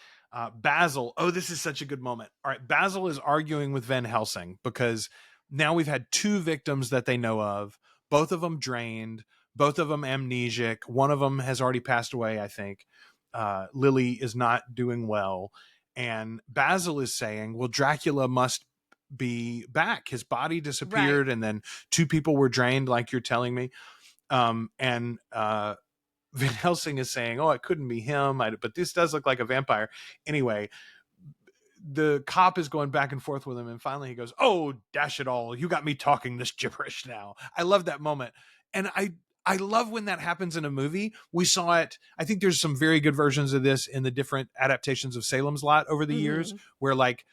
Basil, oh, this is such a good moment. All right, Basil is arguing with Van Helsing because now we've had two victims that they know of, both of them drained, both of them amnesic. One of them has already passed away, I think. Lily is not doing well. And Basil is saying, well, Dracula must be back. His body Right. disappeared, and then two people were drained, like you're telling me. And Van Helsing is saying, "Oh, it couldn't be him," but this does look like a vampire. Anyway, the cop is going back and forth with him, and finally he goes, "Oh, dash it all! You got me talking this gibberish now." I love that moment, and I love when that happens in a movie. We saw it. I think there's some very good versions of this in the different adaptations of Salem's Lot over the years, Hmm. where like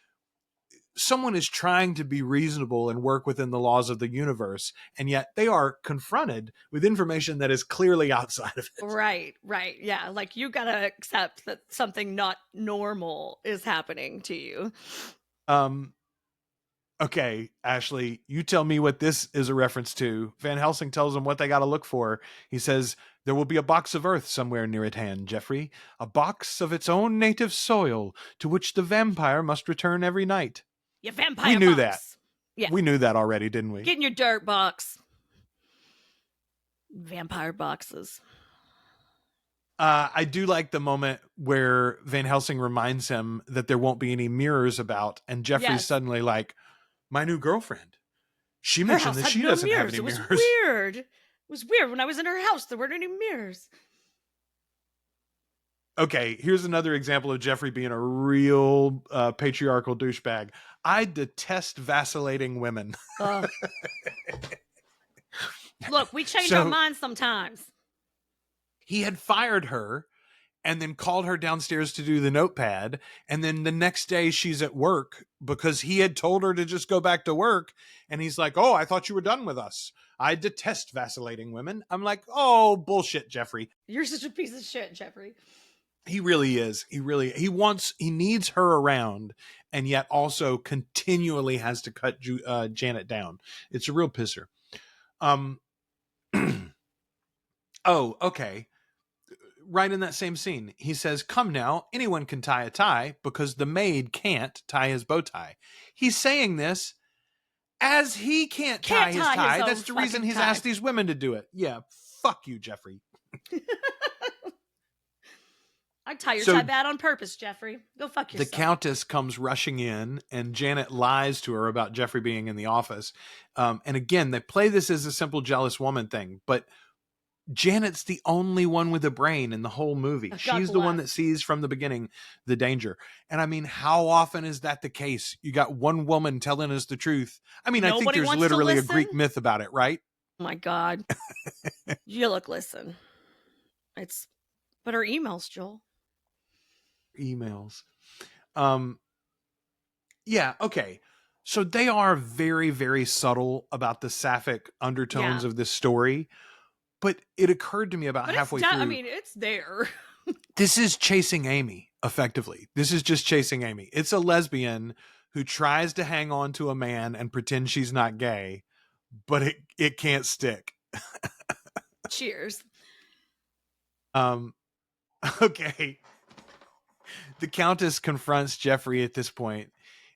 someone is trying to be reasonable and work within the laws of the universe, and yet they are confronted with information that is clearly outside of it. Right. Right. Yeah. Like you got to accept that something not normal is happening to you. Um, okay, Ashley, you tell me what this is a reference to. Van Helsing tells them what they got to look for. He says, there will be a box of earth somewhere near at hand, Geoffrey. A box of its own native soil to which the vampire must return every night. Your We vampire knew that. box. Yeah. We knew that already, didn't we? Get in your dirt box. Vampire boxes. I do like the moment where Van Helsing reminds him that there won't be any mirrors about, and Jeffrey's Yes. suddenly like, my new girlfriend. She Her mentioned house that had she no doesn't have mirrors. any It was mirrors. weird. It was weird. When I was in her house, there weren't any mirrors. Okay, here's another example of Jeffrey being a real patriarchal douchebag. I detest vacillating women. Look, we change our So minds sometimes. he had fired her and then called her downstairs to do the notepad. And then the next day she's at work because he had told her to just go back to work. And he's like, oh, I thought you were done with us. I detest vacillating women. I'm like, oh, bullshit, Jeffrey. You're such a piece of shit, Jeffrey. He really is. He needs her around, and yet also continually has to cut Janet down. It's a real pisser. Oh, okay. Right in that same scene, he says, come now, anyone can tie a tie because the maid can't tie his bow tie. He's saying this as he can't tie his tie. own That's the reason fucking he's tie. asked these women to do it. Yeah, fuck you, Jeffrey. I tie your So tie bad on purpose, Jeffrey. Go fuck yourself. the Countess comes rushing in, and Janet lies to her about Jeffrey being in the office. And again, they play this as a simple jealous woman thing, but Janet's the only one with a brain in the whole movie. God She's the one bless. that sees from the beginning the danger. And I mean, how often is that the case? You got one woman telling us the truth. I mean, I think Nobody there's wants to literally a listen? Greek myth about it, right? Oh my God. You look, listen. But her emails, Joel. Emails. Yeah, okay. So they are very, very subtle about the sapphic undertones of this story. But it occurred to me about halfway through. I mean, it's there. This is chasing Amy, effectively. This is just chasing Amy. It's a lesbian who tries to hang on to a man and pretend she's not gay, but it can't stick. Cheers. Okay. The Countess confronts Jeffrey at this point,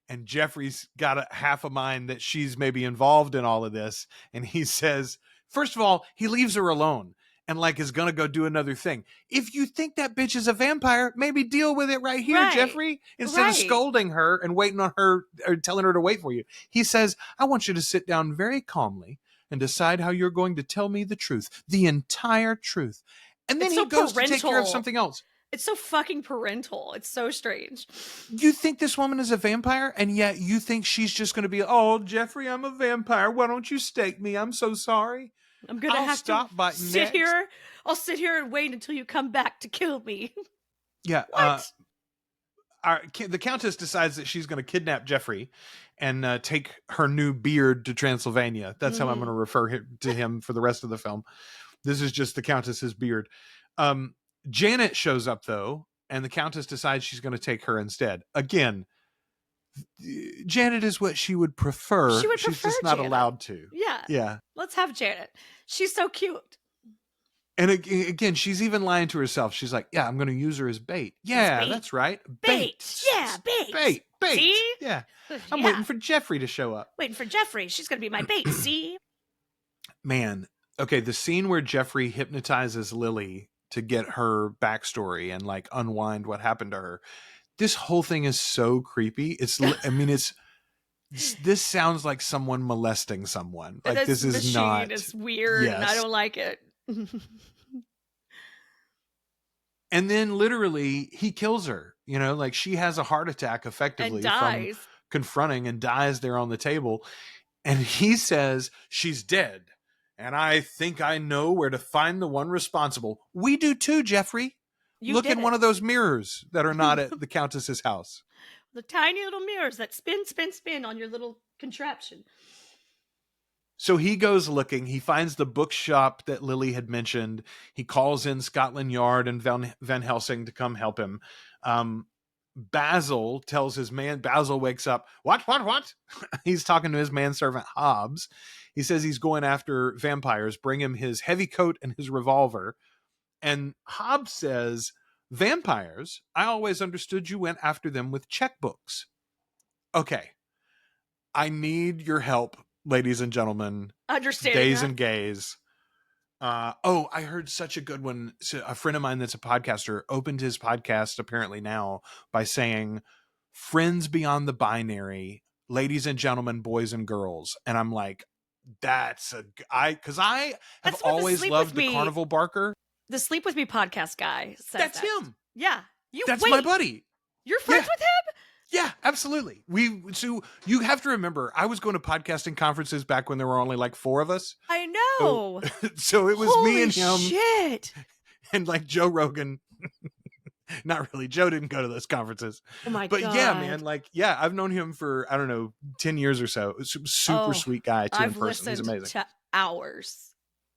and Jeffrey's got a half a mind that she's maybe involved in all of this. And he says, first of all, he leaves her alone and like is gonna go do another thing. If you think that bitch is a vampire, maybe deal with it right here, Right. Jeffrey, instead of scolding her and waiting on her or telling her to wait for you. He says, I want you to sit down very calmly and decide how you're going to tell me the truth, the entire truth. And then It's he so goes to take care of parental. something else. It's so fucking parental. It's so strange. You think this woman is a vampire, and yet you think she's just going to be, oh, Jeffrey, I'm a vampire. Why don't you stake me? I'm so sorry. I'm gonna I'll have stop to biting sit necks. here. I'll sit here and wait until you come back to kill me. Yeah. What? The Countess decides that she's going to kidnap Jeffrey and take her new beard to Transylvania. That's how I'm going to refer to him for the rest of the film. This is just the Countess's beard. Janet shows up, though, and the Countess decides she's going to take her instead. Again, Janet is what she would prefer. She's just not Janet. allowed to. Yeah. Yeah. Let's have Janet. She's so cute. And again, she's even lying to herself. She's like, yeah, I'm going to use her as bait. Yeah, bait. that's right. Bait. Yeah, bait. Bait. See? Yeah. I'm waiting for Jeffrey to show up. Waiting for Jeffrey. She's going to be my bait, see? Man. Okay, the scene where Jeffrey hypnotizes Lily to get her backstory and like unwind what happened to her. This whole thing is so creepy. This sounds like someone molesting someone. Like this is not. It's weird, yes. And I don't like it. And then literally he kills her. You know, like she has a heart attack effectively and dies. from confronting and dies there on the table. And he says she's dead. And I think I know where to find the one responsible. We do too, Jeffrey. Look in one of those mirrors that are not at the Countess's house. The tiny little mirrors that spin on your little contraption. So he goes looking. He finds the bookshop that Lily had mentioned. He calls in Scotland Yard and Van Helsing to come help him. Basil tells his man. Basil wakes up. What? He's talking to his manservant Hobbs. He says he's going after vampires. Bring him his heavy coat and his revolver. And Hobbs says, vampires? I always understood you went after them with checkbooks. Okay. I need your help, ladies and gentlemen. Understanding gays that. And gays. I heard such a good one. So a friend of mine that's a podcaster opened his podcast apparently now by saying, friends beyond the binary, ladies and gentlemen, boys and girls. And I'm like, because I have always loved the Carnival Barker. The Sleep With Me podcast guy says that's him. Yeah. That's my buddy. You're friends with him? Yeah, absolutely. So you have to remember, I was going to podcasting conferences back when there were only like 4 of us. I know. So it was Holy me and him. Shit. And like Joe Rogan. Not really. Joe didn't go to those conferences. Oh my God. But yeah, man, I've known him for, I don't know, 10 years or so. Super sweet guy too in person. He's amazing. To hours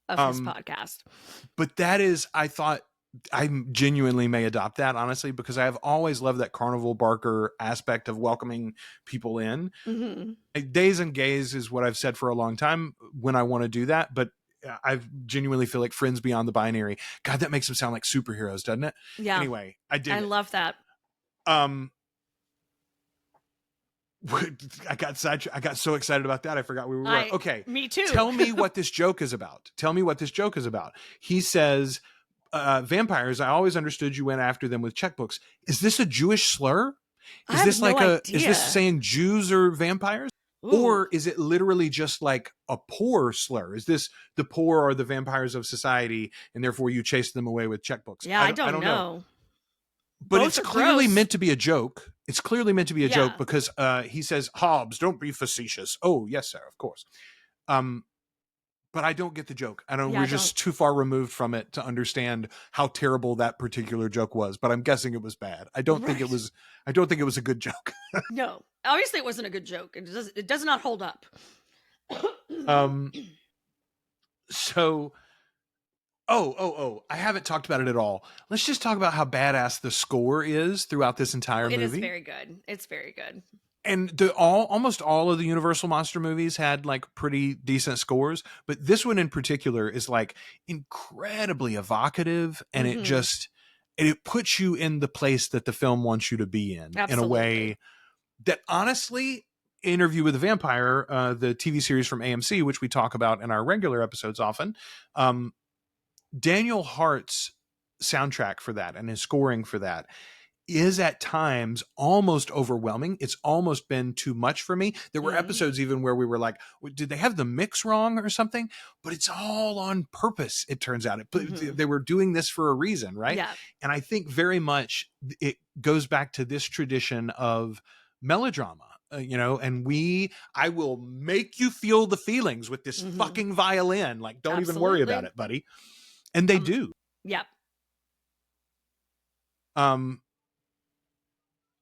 of his podcast. But that is, I thought, I genuinely may adopt that, honestly, because I have always loved that Carnival Barker aspect of welcoming people in. Mm-hmm. Days and gays is what I've said for a long time when I want to do that. But I genuinely feel like friends beyond the binary. God, that makes them sound like superheroes, doesn't it? Yeah. Anyway, I love that. I got so excited about that. I forgot we were okay. Me too. Tell me what this joke is about. He says, vampires, I always understood you went after them with checkbooks. Is this a Jewish slur? Is this saying Jews are vampires? Ooh. Or is it literally just like a poor slur? Is this the poor are the vampires of society and therefore you chase them away with checkbooks? Yeah, I don't know. But it's clearly meant to be a joke. It's clearly meant to be a joke because he says, Hobbs, don't be facetious. Oh, yes, sir, of course. But I don't get the joke. We're just too far removed from it to understand how terrible that particular joke was. But I'm guessing it was bad. I don't think it was a good joke. No, obviously it wasn't a good joke. It does not hold up. So, I haven't talked about it at all. Let's just talk about how badass the score is throughout this entire movie. It is very good. It's very good. and almost all of the Universal monster movies had like pretty decent scores, but this one in particular is like incredibly evocative, and Mm-hmm. it puts you in the place that the film wants you to be in a Absolutely. way that honestly, Interview with a Vampire, the TV series from AMC, which we talk about in our regular episodes often, Daniel Hart's soundtrack for that and his scoring for that is at times almost overwhelming. It's almost been too much for me. There were Mm-hmm. episodes even where we were like, did they have the mix wrong or something? But it's all on purpose, it turns out. Mm-hmm. They were doing this for a reason, right? Yeah. And I think very much it goes back to this tradition of melodrama. And I will make you feel the feelings with this Mm-hmm. fucking violin. Like, don't even worry about Absolutely. it, buddy. And they Um, do. yeah. Um,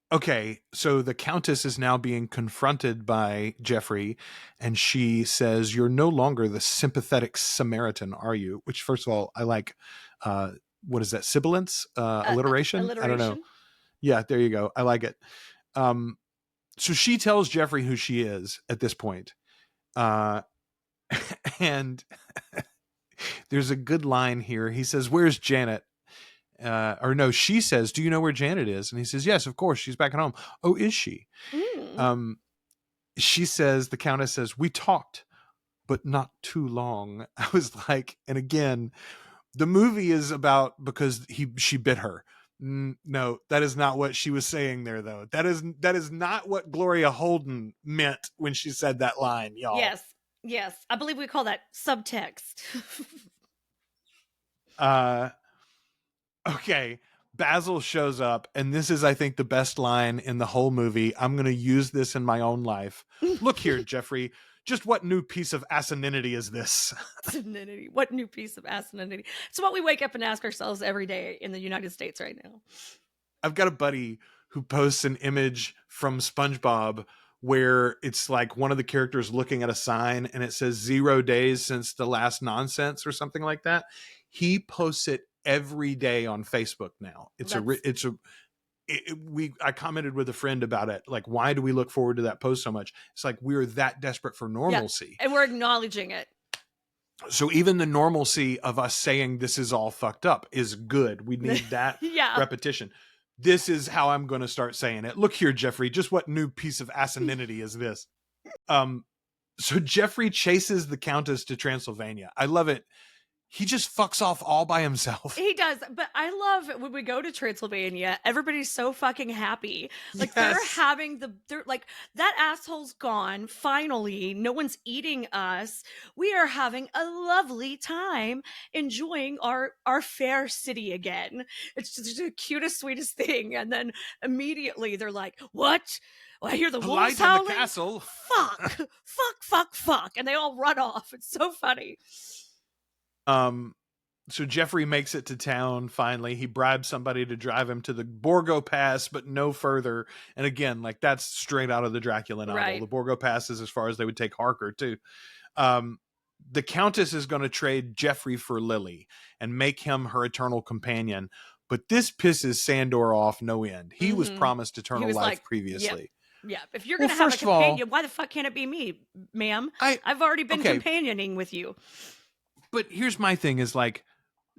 Okay, so the Countess is now being confronted by Jeffrey, and she says, "You're no longer the sympathetic Samaritan, are you?" Which, first of all, I like. Uh, what is that? Sibilance? Alliteration? I don't know. Alliteration. Yeah, there you go. I like it. Um, so she tells Jeffrey who she is at this point. Uh, and there's a good line here. He says, "Where's Janet?" Or no, she says, "Do you know where Janet is?" And he says, "Yes, of course. She's back at home." "Oh, is she?" Mm. Um, she says, the Countess says, "We talked, but not too long." I was like, and again, the movie is about because she bit her. No, that is not what she was saying there, though. That is not what Gloria Holden meant when she said that line, y'all. Yes. Yes. I believe we call that subtext. Uh, okay. Basil shows up, and this is, I think, the best line in the whole movie. I'm going to use this in my own life. "Look here, Jeffrey. Just what new piece of asininity is this?" Asininity. What new piece of asininity? It's what we wake up and ask ourselves every day in the United States right now. I've got a buddy who posts an image from SpongeBob where it's like one of the characters looking at a sign and it says 0 days since the last nonsense or something like that. He posts it every day on Facebook now. That's I commented with a friend about it. Like, why do we look forward to that post so much? It's like we're that desperate for yeah. normalcy. And we're acknowledging it. So even the normalcy of us saying this is all fucked up is good. We need that yeah. repetition. This is how I'm going to start saying it. "Look here, Jeffrey, just what new piece of asininity is this?" So Jeffrey chases the Countess to Transylvania. I love it. He just fucks off all by himself. He does, but I love when we go to Transylvania, everybody's so fucking happy. Like Yes. they're like, that asshole's gone. Finally, no one's eating us. We are having a lovely time enjoying our fair city again. It's just the cutest, sweetest thing. And then immediately they're like, "What? Oh, I hear the A wolves light in the howling. castle." Fuck, fuck, fuck, fuck!" And they all run off. It's so funny. So Jeffrey makes it to town finally. He bribes somebody to drive him to the Borgo Pass, but no further. And again, like that's straight out of the Dracula novel. Right. The Borgo Pass is as far as they would take Harker too. The Countess is going to trade Jeffrey for Lily and make him her eternal companion. But this pisses Sandor off no end. He was promised eternal life like, previously. Yeah. If you're going to have a companion, why the fuck can't it be me, ma'am? I've already been companioning with you. But here's my thing is like,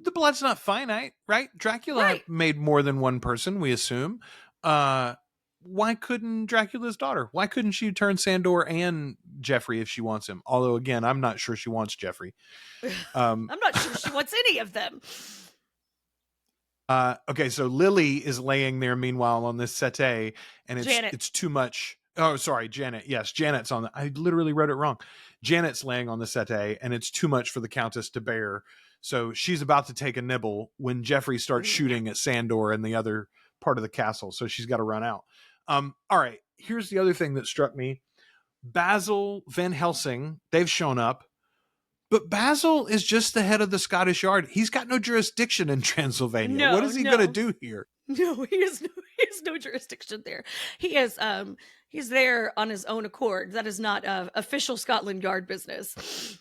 the blood's not finite, right? Dracula made more than one person, we assume. Why couldn't Dracula's daughter? Why couldn't she turn Sandor and Jeffrey if she wants him? Although, again, I'm not sure she wants Jeffrey. I'm not sure she wants any of them. Okay, so Lily is laying there meanwhile on this settee, and it's too much. Oh, sorry, Janet. Yes, Janet's on the. I literally wrote it wrong. Janet's laying on the settee, and it's too much for the Countess to bear. So she's about to take a nibble when Jeffrey starts shooting at Sandor in the other part of the castle. So she's got to run out. All right, here's the other thing that struck me. Basil, Van Helsing, they've shown up. But Basil is just the head of the Scottish Yard. He's got no jurisdiction in Transylvania. What is he going to do here? No, he has no jurisdiction there. He is he's there on his own accord. That is not official Scotland Yard business.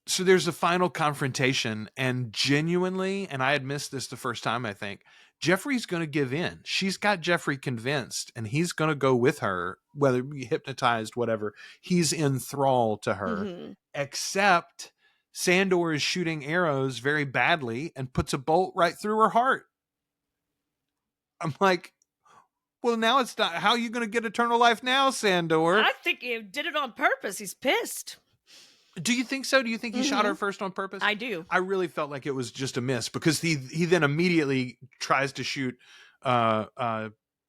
So there's a final confrontation, and genuinely, and I had missed this the first time, I think, Jeffrey's going to give in. She's got Jeffrey convinced, and he's going to go with her, whether hypnotized, whatever. He's in thrall to her, Mm-hmm. except Sandor is shooting arrows very badly and puts a bolt right through her heart. I'm like, well, now it's not. How are you going to get eternal life now, Sandor? I think he did it on purpose. He's pissed. Do you think so? Do you think he shot her first on purpose? I do. I really felt like it was just a miss, because he then immediately tries to shoot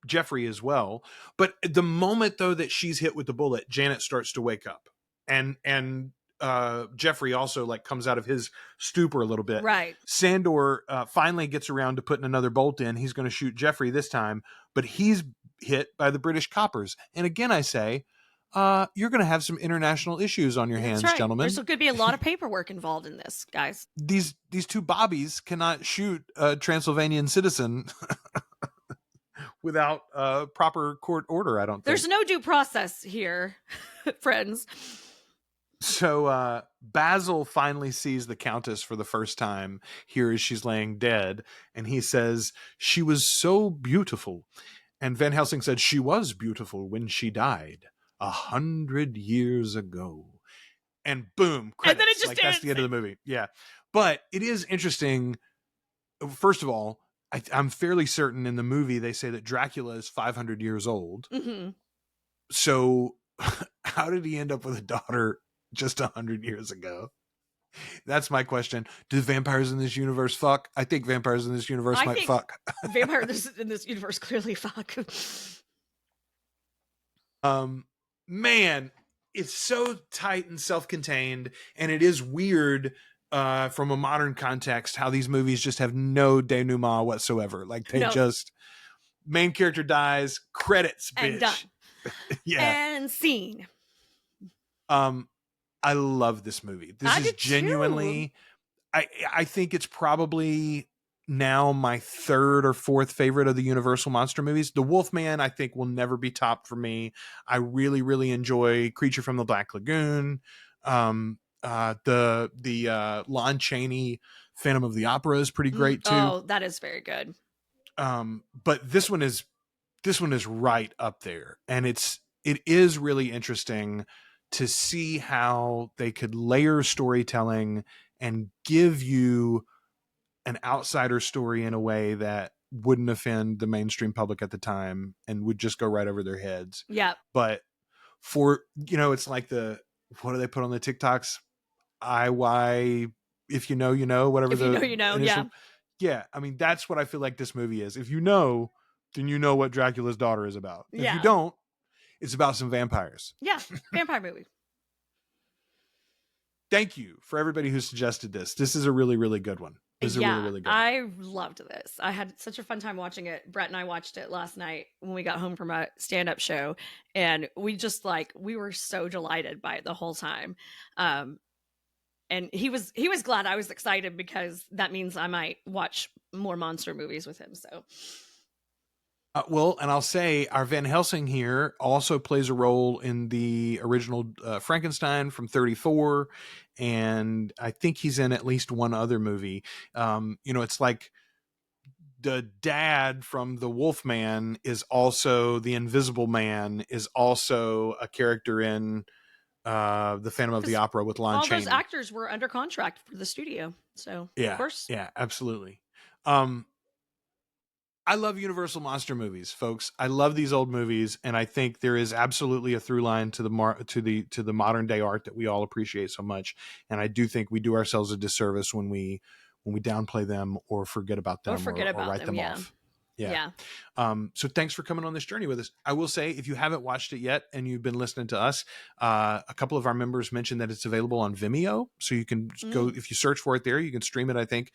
Jeffrey as well. But the moment though that she's hit with the bullet, Janet starts to wake up, and Jeffrey also like comes out of his stupor a little bit. Right. Sandor finally gets around to putting another bolt in. He's going to shoot Jeffrey this time, but he's hit by the British coppers. And again, I say, you're going to have some international issues on your hands, That's right. gentlemen. There's going to be a lot of paperwork involved in this, guys. These two bobbies cannot shoot a Transylvanian citizen without proper court order, I don't think. There's no due process here, friends. So Basil finally sees the Countess for the first time here as she's laying dead, and he says, she was so beautiful. And Van Helsing said, she was beautiful when she died 100 years ago. And boom, credits. And then it just like, that's the end of the movie. Yeah. But it is interesting. First of all, I'm fairly certain in the movie they say that Dracula is 500 years old. Mm-hmm. So how did he end up with a daughter just 100 years ago? That's my question. Do vampires in this universe fuck? I think vampires in this universe might fuck. Vampires in this universe clearly fuck. Man, it's so tight and self-contained, and it is weird from a modern context how these movies just have no denouement whatsoever. Like they just main character dies, credits, bitch. And done. Yeah. And scene. I love this movie. This is genuinely I think it's probably now my third or fourth favorite of the Universal monster movies. The Wolfman, I think, will never be topped for me. I really, really enjoy Creature from the Black Lagoon. The Lon Chaney Phantom of the Opera is pretty great too. Oh, that is very good. But this one is right up there, and it is really interesting to see how they could layer storytelling and give you an outsider story in a way that wouldn't offend the mainstream public at the time and would just go right over their heads. Yeah. But for, it's like what do they put on the TikToks? IY, if you know, you know, whatever. If you know, you know. Initial. Yeah. Yeah. I mean, that's what I feel like this movie is. If you know, then you know what Dracula's daughter is about. If you don't, it's about some vampires. Yeah. Vampire movie. Thank you for everybody who suggested this. This is a really, really good one. This is a really, really good one. I loved this. I had such a fun time watching it. Brett and I watched it last night when we got home from a stand-up show, and we just we were so delighted by it the whole time. And he was glad I was excited, because that means I might watch more monster movies with him. So. Well, and I'll say our Van Helsing here also plays a role in the original Frankenstein from 1934, and I think he's in at least one other movie. It's like the dad from the Wolfman is also the Invisible Man, is also a character in the Phantom of the Opera with Lon Chaney. All those actors were under contract for the studio, so yeah, of course, yeah, absolutely. I love Universal monster movies, folks. I love these old movies, and I think there is absolutely a through line to the modern day art that we all appreciate so much. And I do think we do ourselves a disservice when we downplay them or forget about them or write them off. Yeah. So thanks for coming on this journey with us. I will say, if you haven't watched it yet and you've been listening to us, a couple of our members mentioned that it's available on Vimeo. So you can go, if you search for it there, you can stream it, I think,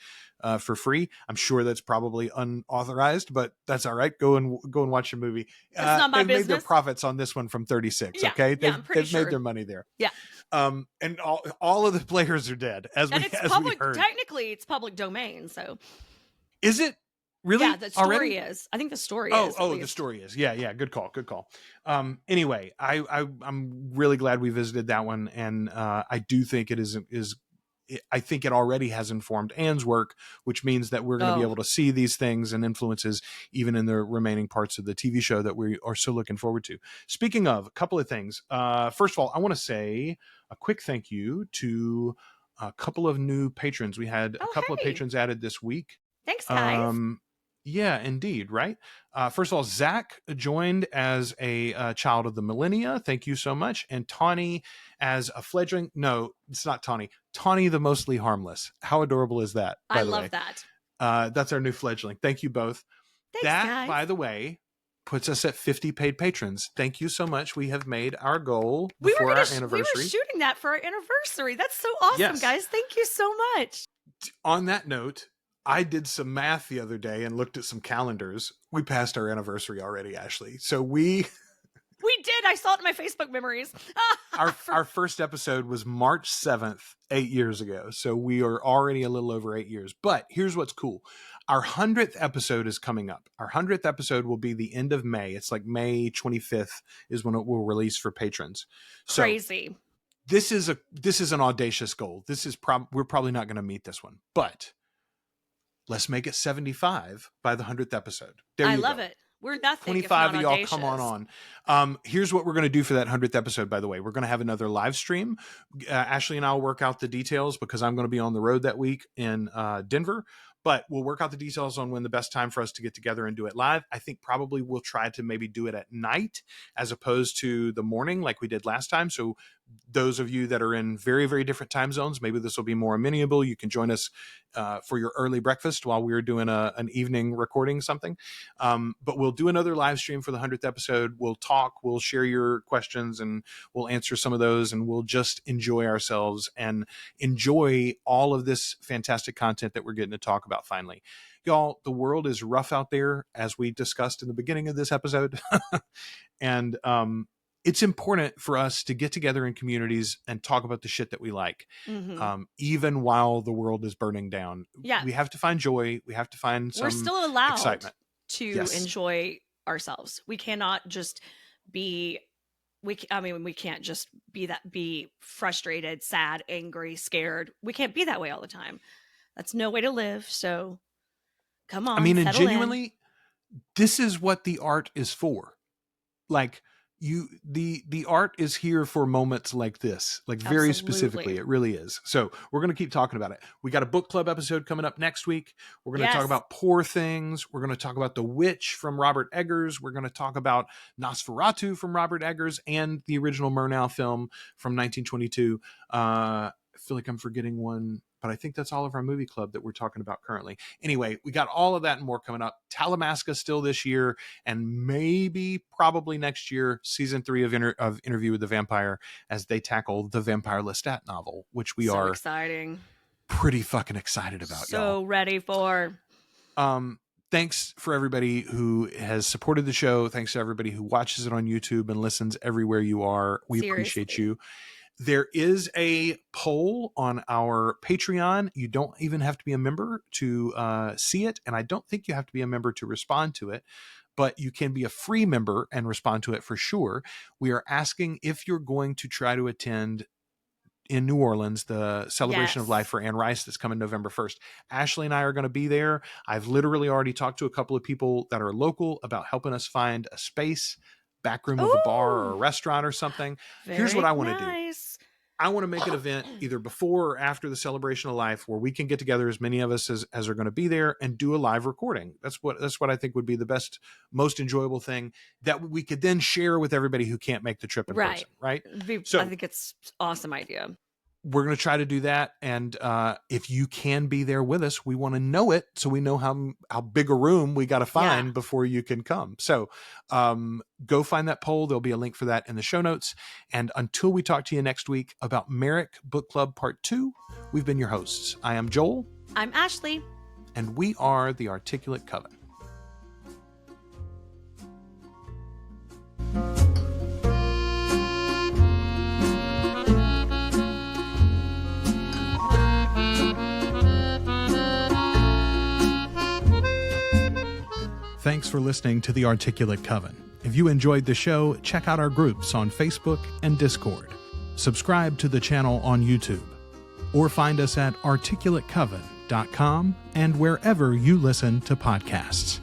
for free. I'm sure that's probably unauthorized, but that's all right. Go and watch the movie. That's not my business. They've made their profits on this one from 36. Yeah, okay. Yeah, They've made their money there. Yeah. And all of the players are dead as we heard. Technically it's public domain. So is it? Really? Yeah, the story already? is. I think the story is. Oh, the story is. Yeah. Good call. Anyway, I'm really glad we visited that one, and I do think it is I think it already has informed Anne's work, which means that we're going to be able to see these things and influences even in the remaining parts of the TV show that we are so looking forward to. Speaking of, a couple of things. First of all, I want to say a quick thank you to a couple of new patrons. We had a couple of patrons added this week. Thanks, guys. Yeah, indeed. Right. First of all, Zach joined as a child of the millennia. Thank you so much. And Tawny as a fledgling. No, it's not Tawny. Tawny the mostly harmless. How adorable is that? I love that. That's our new fledgling. Thank you both. Thanks, that, guys. by the way, puts us at 50 paid patrons. Thank you so much. We have made our goal before our anniversary. We were shooting that for our anniversary. That's so awesome, guys. Thank you so much. On that note, I did some math the other day and looked at some calendars. We passed our anniversary already, Ashley. So we did. I saw it in my Facebook memories. Our first episode was March 7th, 8 years ago. So we are already a little over 8 years. But here's what's cool. Our 100th episode is coming up. Our 100th episode will be the end of May. It's like May 25th is when it will release for patrons. So crazy. This is an audacious goal. We're probably not going to meet this one. But let's make it 75 by the 100th episode. I love it. We're nothing 25 of y'all audacious. come on. Here's what we're going to do for that 100th episode, by the way. We're going to have another live stream. Ashley and I will work out the details because I'm going to be on the road that week in Denver. But we'll work out the details on when the best time for us to get together and do it live. I think probably we'll try to maybe do it at night as opposed to the morning like we did last time. So those of you that are in very, very different time zones, maybe this will be more amenable. You can join us for your early breakfast while we're doing an evening recording something. But we'll do another live stream for the 100th episode. We'll talk, we'll share your questions, and we'll answer some of those, and we'll just enjoy ourselves and enjoy all of this fantastic content that we're getting to talk about finally. Y'all, the world is rough out there, as we discussed in the beginning of this episode. And it's important for us to get together in communities and talk about the shit that we like, even while the world is burning down. Yeah. We have to find joy. We have to find some excitement. We're still allowed to enjoy ourselves. We cannot just be, we can't just be frustrated, sad, angry, scared. We can't be that way all the time. That's no way to live. So come on. And genuinely, this is what the art is for. Like, the art is here for moments like this, like very specifically. It really is. So we're going to keep talking about it. We got a book club episode coming up next week. We're going to talk about Poor Things. We're going to talk about The Witch from Robert Eggers. We're going to talk about Nosferatu from Robert Eggers and the original Murnau film from 1922. I feel like I'm forgetting one, but I think that's all of our movie club that we're talking about currently. Anyway, we got all of that and more coming up. Talamasca still this year, and probably next year, season 3 of Interview with the Vampire, as they tackle the Vampire Lestat novel, which we are exciting, pretty fucking excited about. So ready for. Thanks for everybody who has supported the show. Thanks to everybody who watches it on YouTube and listens everywhere you are. We appreciate you. There is a poll on our Patreon. You don't even have to be a member to see it, and I don't think you have to be a member to respond to it, but you can be a free member and respond to it for sure. We are asking if you're going to try to attend in New Orleans the Celebration of Life for Anne Rice that's coming November 1st. Ashley and I are going to be there. I've literally already talked to a couple of people that are local about helping us find a space, back room of a bar or a restaurant or something. Here's what I want to do. I want to make an event either before or after the Celebration of Life where we can get together, as many of us as are going to be there, and do a live recording. That's what I think would be the best, most enjoyable thing that we could then share with everybody who can't make the trip in person. Right. So I think it's an awesome idea. We're going to try to do that. And if you can be there with us, we want to know it so we know how big a room we got to find before you can come. So go find that poll. There'll be a link for that in the show notes. And until we talk to you next week about Merrick Book Club Part 2, we've been your hosts. I am Joel. I'm Ashley. And we are the Articulate Coven. Thanks for listening to The Articulate Coven. If you enjoyed the show, check out our groups on Facebook and Discord. Subscribe to the channel on YouTube. or find us at articulatecoven.com and wherever you listen to podcasts.